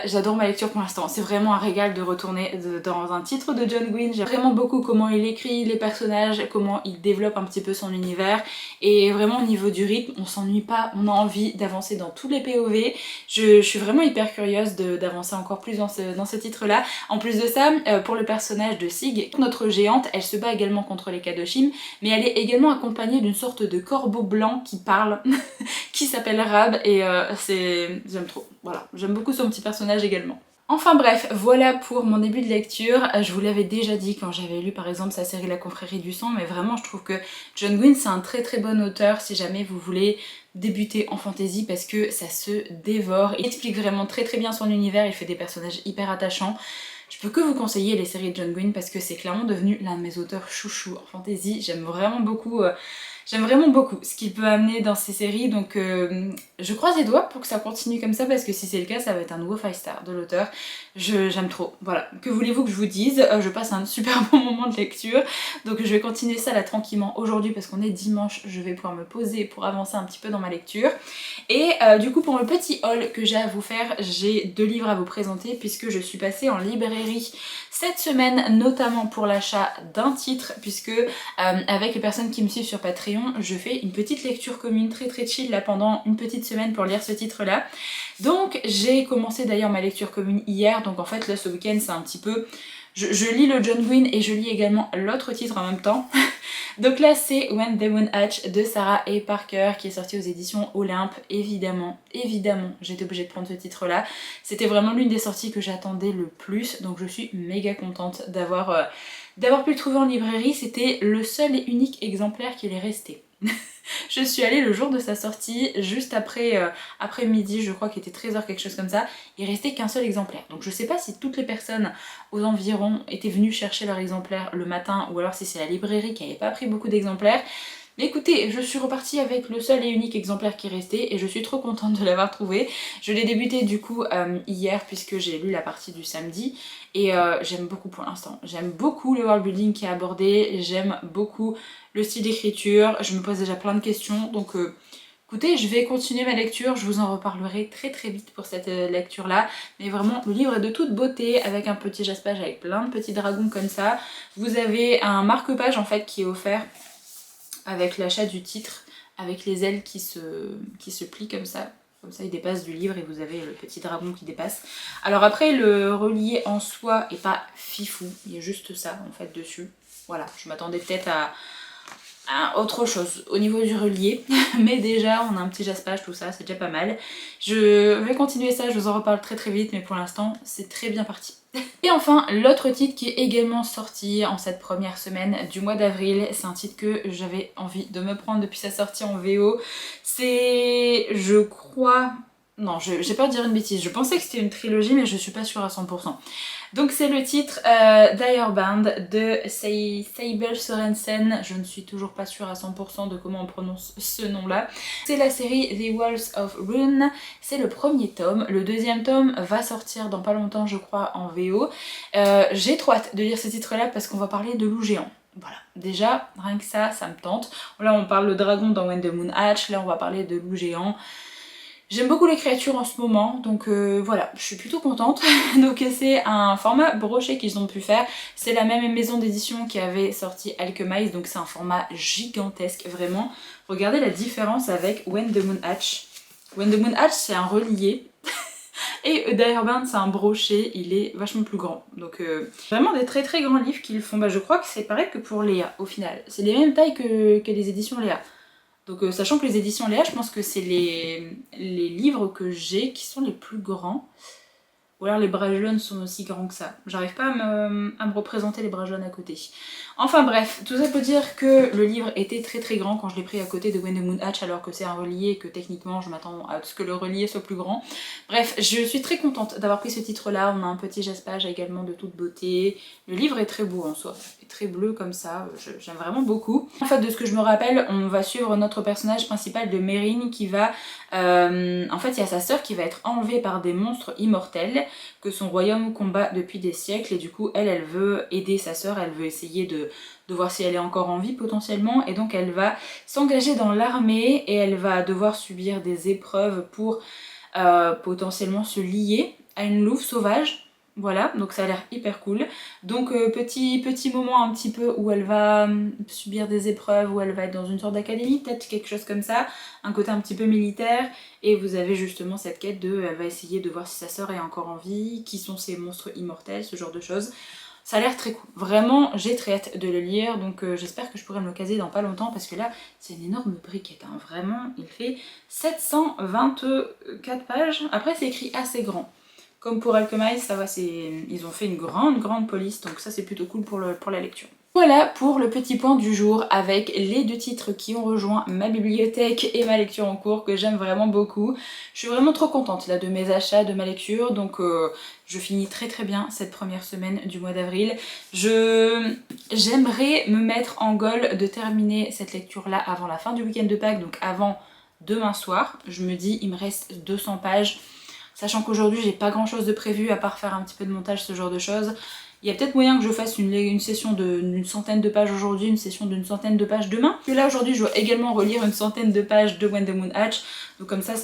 J'adore ma lecture pour l'instant, c'est vraiment un régal de retourner dans un titre de John Gwynne. J'aime vraiment beaucoup comment il écrit les personnages, comment il développe un petit peu son univers, et vraiment au niveau du rythme, on s'ennuie pas, on a envie d'avancer dans tous les POV. Je suis vraiment hyper curieuse d'avancer encore plus dans ce titre-là. En plus de ça, pour le personnage de Sig, notre géante, elle se bat également contre les Kadoshim, mais elle est également accompagnée d'une sorte de corbeau blanc qui parle, qui s'appelle Rab, et j'aime trop, voilà, j'aime beaucoup son petit personnage également. Enfin bref, voilà pour mon début de lecture. Je vous l'avais déjà dit quand j'avais lu par exemple sa série La Confrérie du Sang, mais vraiment je trouve que John Gwynne c'est un très très bon auteur si jamais vous voulez débuter en fantasy, parce que ça se dévore. Il explique vraiment très très bien son univers, il fait des personnages hyper attachants. Je peux que vous conseiller les séries de John Gwynne parce que c'est clairement devenu l'un de mes auteurs chouchous en fantasy. J'aime vraiment beaucoup ce qu'il peut amener dans ces séries, donc je croise les doigts pour que ça continue comme ça, parce que si c'est le cas, ça va être un nouveau 5 star de l'auteur. J'aime trop, voilà. Que voulez-vous que je vous dise, je passe un super bon moment de lecture, donc je vais continuer ça là tranquillement aujourd'hui parce qu'on est dimanche, je vais pouvoir me poser pour avancer un petit peu dans ma lecture. Et du coup pour le petit haul que j'ai à vous faire, j'ai 2 livres à vous présenter puisque je suis passée en librairie cette semaine, notamment pour l'achat d'un titre, puisque avec les personnes qui me suivent sur Patreon, je fais une petite lecture commune très très chill là pendant une petite semaine pour lire ce titre là. Donc j'ai commencé d'ailleurs ma lecture commune hier, donc en fait là ce week-end c'est un petit peu... Je lis le John Gwynne et je lis également l'autre titre en même temps. Donc là c'est When the Moon Hatch de Sarah A. Parker qui est sorti aux éditions Olympe. Évidemment, j'étais obligée de prendre ce titre là. C'était vraiment l'une des sorties que j'attendais le plus, donc je suis méga contente d'avoir pu le trouver en librairie. C'était le seul et unique exemplaire qu'il est resté. Je suis allée le jour de sa sortie, juste après midi, je crois qu'il était 13h, quelque chose comme ça. Il restait qu'un seul exemplaire. Donc je sais pas si toutes les personnes aux environs étaient venues chercher leur exemplaire le matin, ou alors si c'est la librairie qui n'avait pas pris beaucoup d'exemplaires. Mais écoutez, je suis repartie avec le seul et unique exemplaire qui restait et je suis trop contente de l'avoir trouvé. Je l'ai débuté du coup hier puisque j'ai lu la partie du samedi et j'aime beaucoup pour l'instant. J'aime beaucoup le world building qui est abordé, j'aime beaucoup le style d'écriture, je me pose déjà plein de questions, donc écoutez, je vais continuer ma lecture, je vous en reparlerai très très vite pour cette lecture là, mais vraiment le livre est de toute beauté avec un petit jaspage avec plein de petits dragons comme ça. Vous avez un marque-page en fait qui est offert avec l'achat du titre, avec les ailes qui se plient comme ça il dépasse du livre et vous avez le petit dragon qui dépasse. Alors après le relié en soi est pas fifou, il y a juste ça en fait dessus. Voilà, je m'attendais peut-être à autre chose au niveau du relié, mais déjà on a un petit jaspage, tout ça, c'est déjà pas mal. Je vais continuer ça, je vous en reparle très très vite, mais pour l'instant c'est très bien parti. Et enfin, l'autre titre qui est également sorti en cette première semaine du mois d'avril, c'est un titre que j'avais envie de me prendre depuis sa sortie en VO. C'est, je crois... Non, j'ai peur de dire une bêtise, je pensais que c'était une trilogie mais je suis pas sûre à 100%. Donc c'est le titre Direband de Sable Sorensen, je ne suis toujours pas sûre à 100% de comment on prononce ce nom-là. C'est la série The Walls of Rune, c'est le premier tome, le deuxième tome va sortir dans pas longtemps je crois en VO. J'ai trop hâte de lire ce titre-là parce qu'on va parler de loup géant. Voilà, déjà rien que ça me tente. Là on parle de dragon dans When the Moon Hatch, là on va parler de loup géant. J'aime beaucoup les créatures en ce moment, donc voilà, je suis plutôt contente. Donc c'est un format broché qu'ils ont pu faire. C'est la même maison d'édition qui avait sorti Alchemize, donc c'est un format gigantesque, vraiment. Regardez la différence avec When the Moon Hatch. When the Moon Hatch, c'est un relié. Et Direband, c'est un brochet, il est vachement plus grand. Donc vraiment des très très grands livres qu'ils font. Bah, je crois que c'est pareil que pour Léa, au final. C'est les mêmes tailles que les éditions Léa. Donc sachant que les éditions Léa, je pense que c'est les livres que j'ai qui sont les plus grands. Ou alors les Brajlon sont aussi grands que ça. J'arrive pas à me représenter les Brajlon à côté. Enfin bref, tout ça peut dire que le livre était très très grand quand je l'ai pris à côté de When the Moon Hatch, alors que c'est un relié et que techniquement je m'attends à ce que le relié soit plus grand. Bref, je suis très contente d'avoir pris ce titre là. On a un petit jaspage également de toute beauté. Le livre est très beau en soi, il est très bleu comme ça, j'aime vraiment beaucoup. En fait, de ce que je me rappelle, on va suivre notre personnage principal de Mérine qui va... en fait, il y a sa sœur qui va être enlevée par des monstres immortels que son royaume combat depuis des siècles, et du coup elle veut aider sa sœur, elle veut essayer de voir si elle est encore en vie potentiellement, et donc elle va s'engager dans l'armée et elle va devoir subir des épreuves pour potentiellement se lier à une louve sauvage. Voilà, donc ça a l'air hyper cool. Donc petit moment un petit peu où elle va subir des épreuves, où elle va être dans une sorte d'académie, peut-être quelque chose comme ça, un côté un petit peu militaire, et vous avez justement cette quête de, elle va essayer de voir si sa sœur est encore en vie, qui sont ces monstres immortels, ce genre de choses. Ça a l'air très cool. Vraiment, j'ai très hâte de le lire, donc j'espère que je pourrai me le caser dans pas longtemps, parce que là, c'est une énorme briquette, hein. Vraiment, il fait 724 pages. Après, c'est écrit assez grand. Comme pour Alchemize, ça va, ils ont fait une grande police, donc ça c'est plutôt cool pour la lecture. Voilà pour le petit point du jour avec les 2 titres qui ont rejoint ma bibliothèque et ma lecture en cours que j'aime vraiment beaucoup. Je suis vraiment trop contente là de mes achats, de ma lecture, donc je finis très bien cette première semaine du mois d'avril. J'aimerais me mettre en goal de terminer cette lecture là avant la fin du week-end de Pâques, donc avant demain soir. Je me dis il me reste 200 pages. Sachant qu'aujourd'hui j'ai pas grand chose de prévu à part faire un petit peu de montage, ce genre de choses. Il y a peut-être moyen que je fasse une session d'une centaine de pages aujourd'hui, une session d'une centaine de pages demain. Et là aujourd'hui je dois également relire une centaine de pages de When the Moon Hatch. Donc comme ça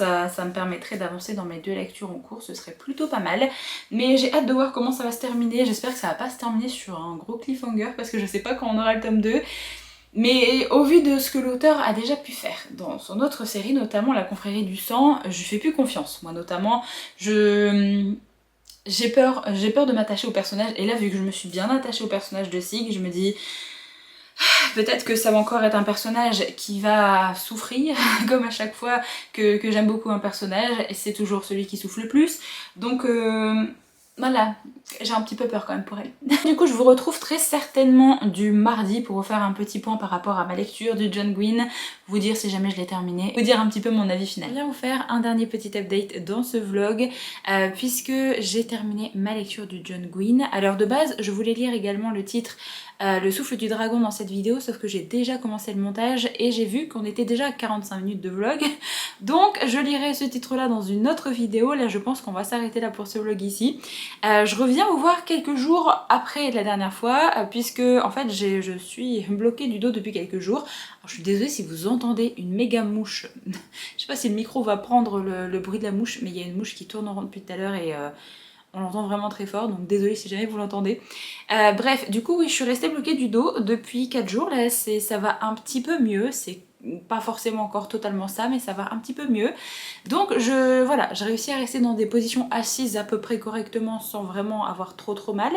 me permettrait d'avancer dans mes 2 lectures en cours, ce serait plutôt pas mal. Mais j'ai hâte de voir comment ça va se terminer. J'espère que ça va pas se terminer sur un gros cliffhanger parce que je sais pas quand on aura le tome 2. Mais au vu de ce que l'auteur a déjà pu faire dans son autre série, notamment La Confrérie du Sang, je fais plus confiance. Moi notamment, j'ai peur de m'attacher au personnage, et là vu que je me suis bien attachée au personnage de Sig, je me dis peut-être que ça va encore être un personnage qui va souffrir, comme à chaque fois que j'aime beaucoup un personnage, et c'est toujours celui qui souffre le plus. Donc voilà, j'ai un petit peu peur quand même pour elle. Du coup, je vous retrouve très certainement du mardi pour vous faire un petit point par rapport à ma lecture du John Gwynne, vous dire si jamais je l'ai terminé, vous dire un petit peu mon avis final. Je viens vous faire un dernier petit update dans ce vlog, puisque j'ai terminé ma lecture du John Gwynne. Alors de base, je voulais lire également le titre Le Souffle du Dragon dans cette vidéo, sauf que j'ai déjà commencé le montage et j'ai vu qu'on était déjà à 45 minutes de vlog. Donc je lirai ce titre-là dans une autre vidéo. Là, je pense qu'on va s'arrêter là pour ce vlog ici. Je reviens vous voir quelques jours après la dernière fois, puisque en fait je suis bloquée du dos depuis quelques jours. Alors, je suis désolée si vous entendez une méga mouche. Je sais pas si le micro va prendre le bruit de la mouche, mais il y a une mouche qui tourne en rond depuis tout à l'heure et on l'entend vraiment très fort, donc désolée si jamais vous l'entendez. Bref, du coup oui, je suis restée bloquée du dos depuis 4 jours, là ça va un petit peu mieux, c'est pas forcément encore totalement ça, mais ça va un petit peu mieux. Donc voilà, j'ai réussi à rester dans des positions assises à peu près correctement sans vraiment avoir trop mal.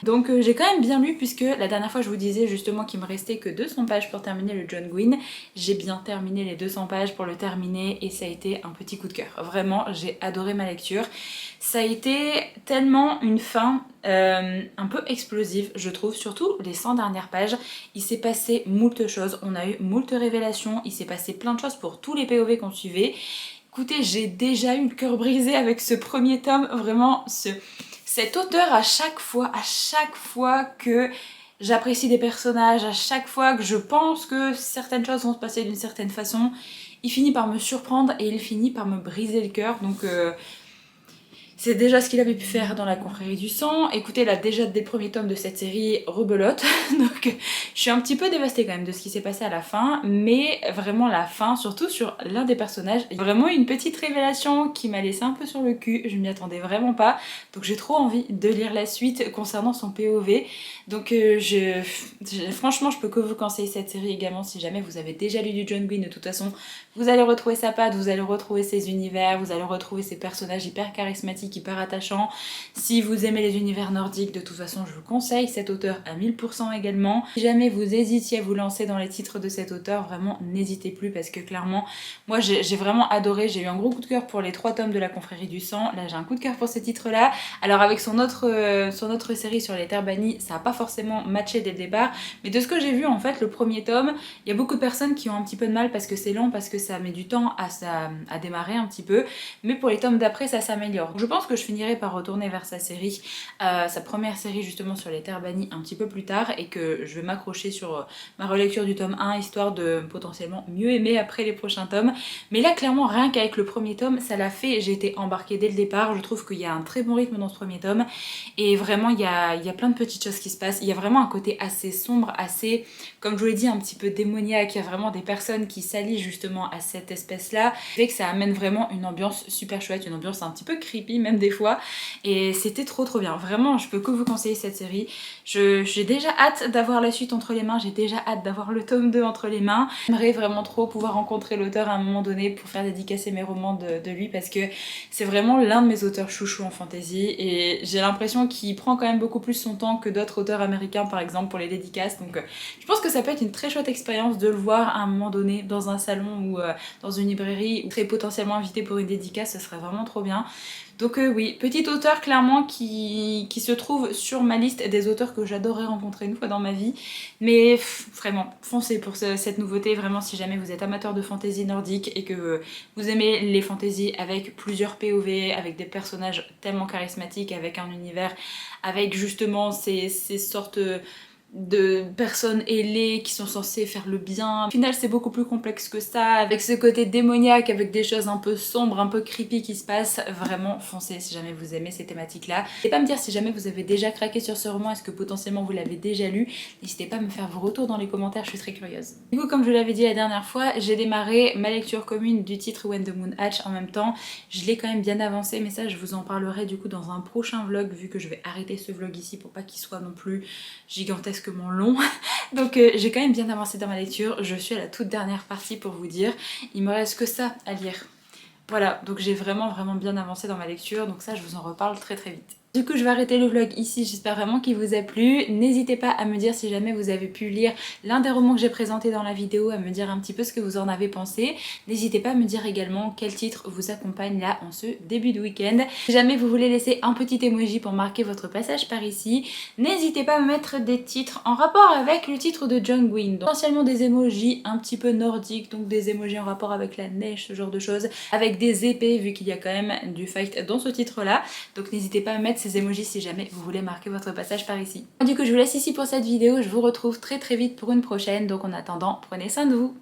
Donc j'ai quand même bien lu, puisque la dernière fois je vous disais justement qu'il me restait que 200 pages pour terminer le John Gwynne. J'ai bien terminé les 200 pages pour le terminer et ça a été un petit coup de cœur. Vraiment, j'ai adoré ma lecture. Ça a été tellement une fin un peu explosive, je trouve, surtout les 100 dernières pages. Il s'est passé moult choses, on a eu moult révélations, il s'est passé plein de choses pour tous les POV qu'on suivait. Écoutez, j'ai déjà eu le cœur brisé avec ce premier tome, vraiment, cet auteur à chaque fois que j'apprécie des personnages, à chaque fois que je pense que certaines choses vont se passer d'une certaine façon, il finit par me surprendre et il finit par me briser le cœur, donc c'est déjà ce qu'il avait pu faire dans La Confrérie du Sang. Écoutez, là déjà dès le premier tome de cette série, rebelote. Donc je suis un petit peu dévastée quand même de ce qui s'est passé à la fin. Mais vraiment la fin, surtout sur l'un des personnages, il y a vraiment une petite révélation qui m'a laissé un peu sur le cul. Je m'y attendais vraiment pas. Donc j'ai trop envie de lire la suite concernant son POV. Donc franchement, je peux que vous conseiller cette série également si jamais vous avez déjà lu du John Gwynne. De toute façon, vous allez retrouver sa patte, vous allez retrouver ses univers, vous allez retrouver ses personnages hyper charismatiques, hyper attachant. Si vous aimez les univers nordiques, de toute façon je vous conseille cet auteur à 1000% également. Si jamais vous hésitiez à vous lancer dans les titres de cet auteur, vraiment n'hésitez plus, parce que clairement moi j'ai vraiment adoré. J'ai eu un gros coup de cœur pour les 3 tomes de La Confrérie du Sang. Là j'ai un coup de cœur pour ce titre là. Alors avec son autre série sur les terres bannies, ça n'a pas forcément matché dès le départ, mais de ce que j'ai vu en fait, le premier tome, il y a beaucoup de personnes qui ont un petit peu de mal parce que c'est lent, parce que ça met du temps à démarrer un petit peu, mais pour les tomes d'après ça s'améliore. Je pense que je finirai par retourner vers sa série, sa première série justement sur les terres bannies un petit peu plus tard, et que je vais m'accrocher sur ma relecture du tome 1 histoire de potentiellement mieux aimer après les prochains tomes. Mais là clairement rien qu'avec le premier tome ça l'a fait, j'ai été embarquée dès le départ. Je trouve qu'il y a un très bon rythme dans ce premier tome et vraiment il y a plein de petites choses qui se passent. Il y a vraiment un côté assez sombre, assez, comme je vous l'ai dit, un petit peu démoniaque. Il y a vraiment des personnes qui s'allient justement à cette espèce là, fait que ça amène vraiment une ambiance super chouette, une ambiance un petit peu creepy même des fois, et c'était trop bien. Vraiment, je peux que vous conseiller cette série. J'ai déjà hâte d'avoir la suite entre les mains, j'ai déjà hâte d'avoir le tome 2 entre les mains. J'aimerais vraiment trop pouvoir rencontrer l'auteur à un moment donné pour faire dédicacer mes romans de lui, parce que c'est vraiment l'un de mes auteurs chouchous en fantasy, et j'ai l'impression qu'il prend quand même beaucoup plus son temps que d'autres auteurs américains par exemple pour les dédicaces, donc je pense que ça peut être une très chouette expérience de le voir à un moment donné dans un salon ou dans une librairie, ou très potentiellement invité pour une dédicace, ce serait vraiment trop bien. Donc oui, petit auteur clairement qui se trouve sur ma liste des auteurs que j'adorerais rencontrer une fois dans ma vie. Mais vraiment, foncez pour cette nouveauté. Vraiment, si jamais vous êtes amateur de fantasy nordique et que vous aimez les fantaisies avec plusieurs POV, avec des personnages tellement charismatiques, avec un univers, avec justement ces sortes de personnes ailées qui sont censées faire le bien. Au final, c'est beaucoup plus complexe que ça, avec ce côté démoniaque, avec des choses un peu sombres, un peu creepy qui se passent. Vraiment, foncez si jamais vous aimez ces thématiques-là. N'hésitez pas à me dire si jamais vous avez déjà craqué sur ce roman, est-ce que potentiellement vous l'avez déjà lu. N'hésitez pas à me faire vos retours dans les commentaires, je suis très curieuse. Du coup, comme je l'avais dit la dernière fois, j'ai démarré ma lecture commune du titre When the Moon Hatch en même temps. Je l'ai quand même bien avancé, mais ça, je vous en parlerai du coup dans un prochain vlog, vu que je vais arrêter ce vlog ici pour pas qu'il soit non plus gigantesque long. Donc j'ai quand même bien avancé dans ma lecture, je suis à la toute dernière partie pour vous dire, il me reste que ça à lire. Voilà, donc j'ai vraiment bien avancé dans ma lecture, donc ça je vous en reparle très vite. Du coup je vais arrêter le vlog ici, j'espère vraiment qu'il vous a plu. N'hésitez pas à me dire si jamais vous avez pu lire l'un des romans que j'ai présenté dans la vidéo, à me dire un petit peu ce que vous en avez pensé. N'hésitez pas à me dire également quel titre vous accompagne là en ce début de week-end. Si jamais vous voulez laisser un petit emoji pour marquer votre passage par ici, n'hésitez pas à me mettre des titres en rapport avec le titre de John Gwynne. Donc, potentiellement des emojis un petit peu nordiques, donc des emojis en rapport avec la neige, ce genre de choses, avec des épées vu qu'il y a quand même du fight dans ce titre là. Donc n'hésitez pas à me mettre ces emojis si jamais vous voulez marquer votre passage par ici. Du coup je vous laisse ici pour cette vidéo, je vous retrouve très vite pour une prochaine, donc en attendant prenez soin de vous.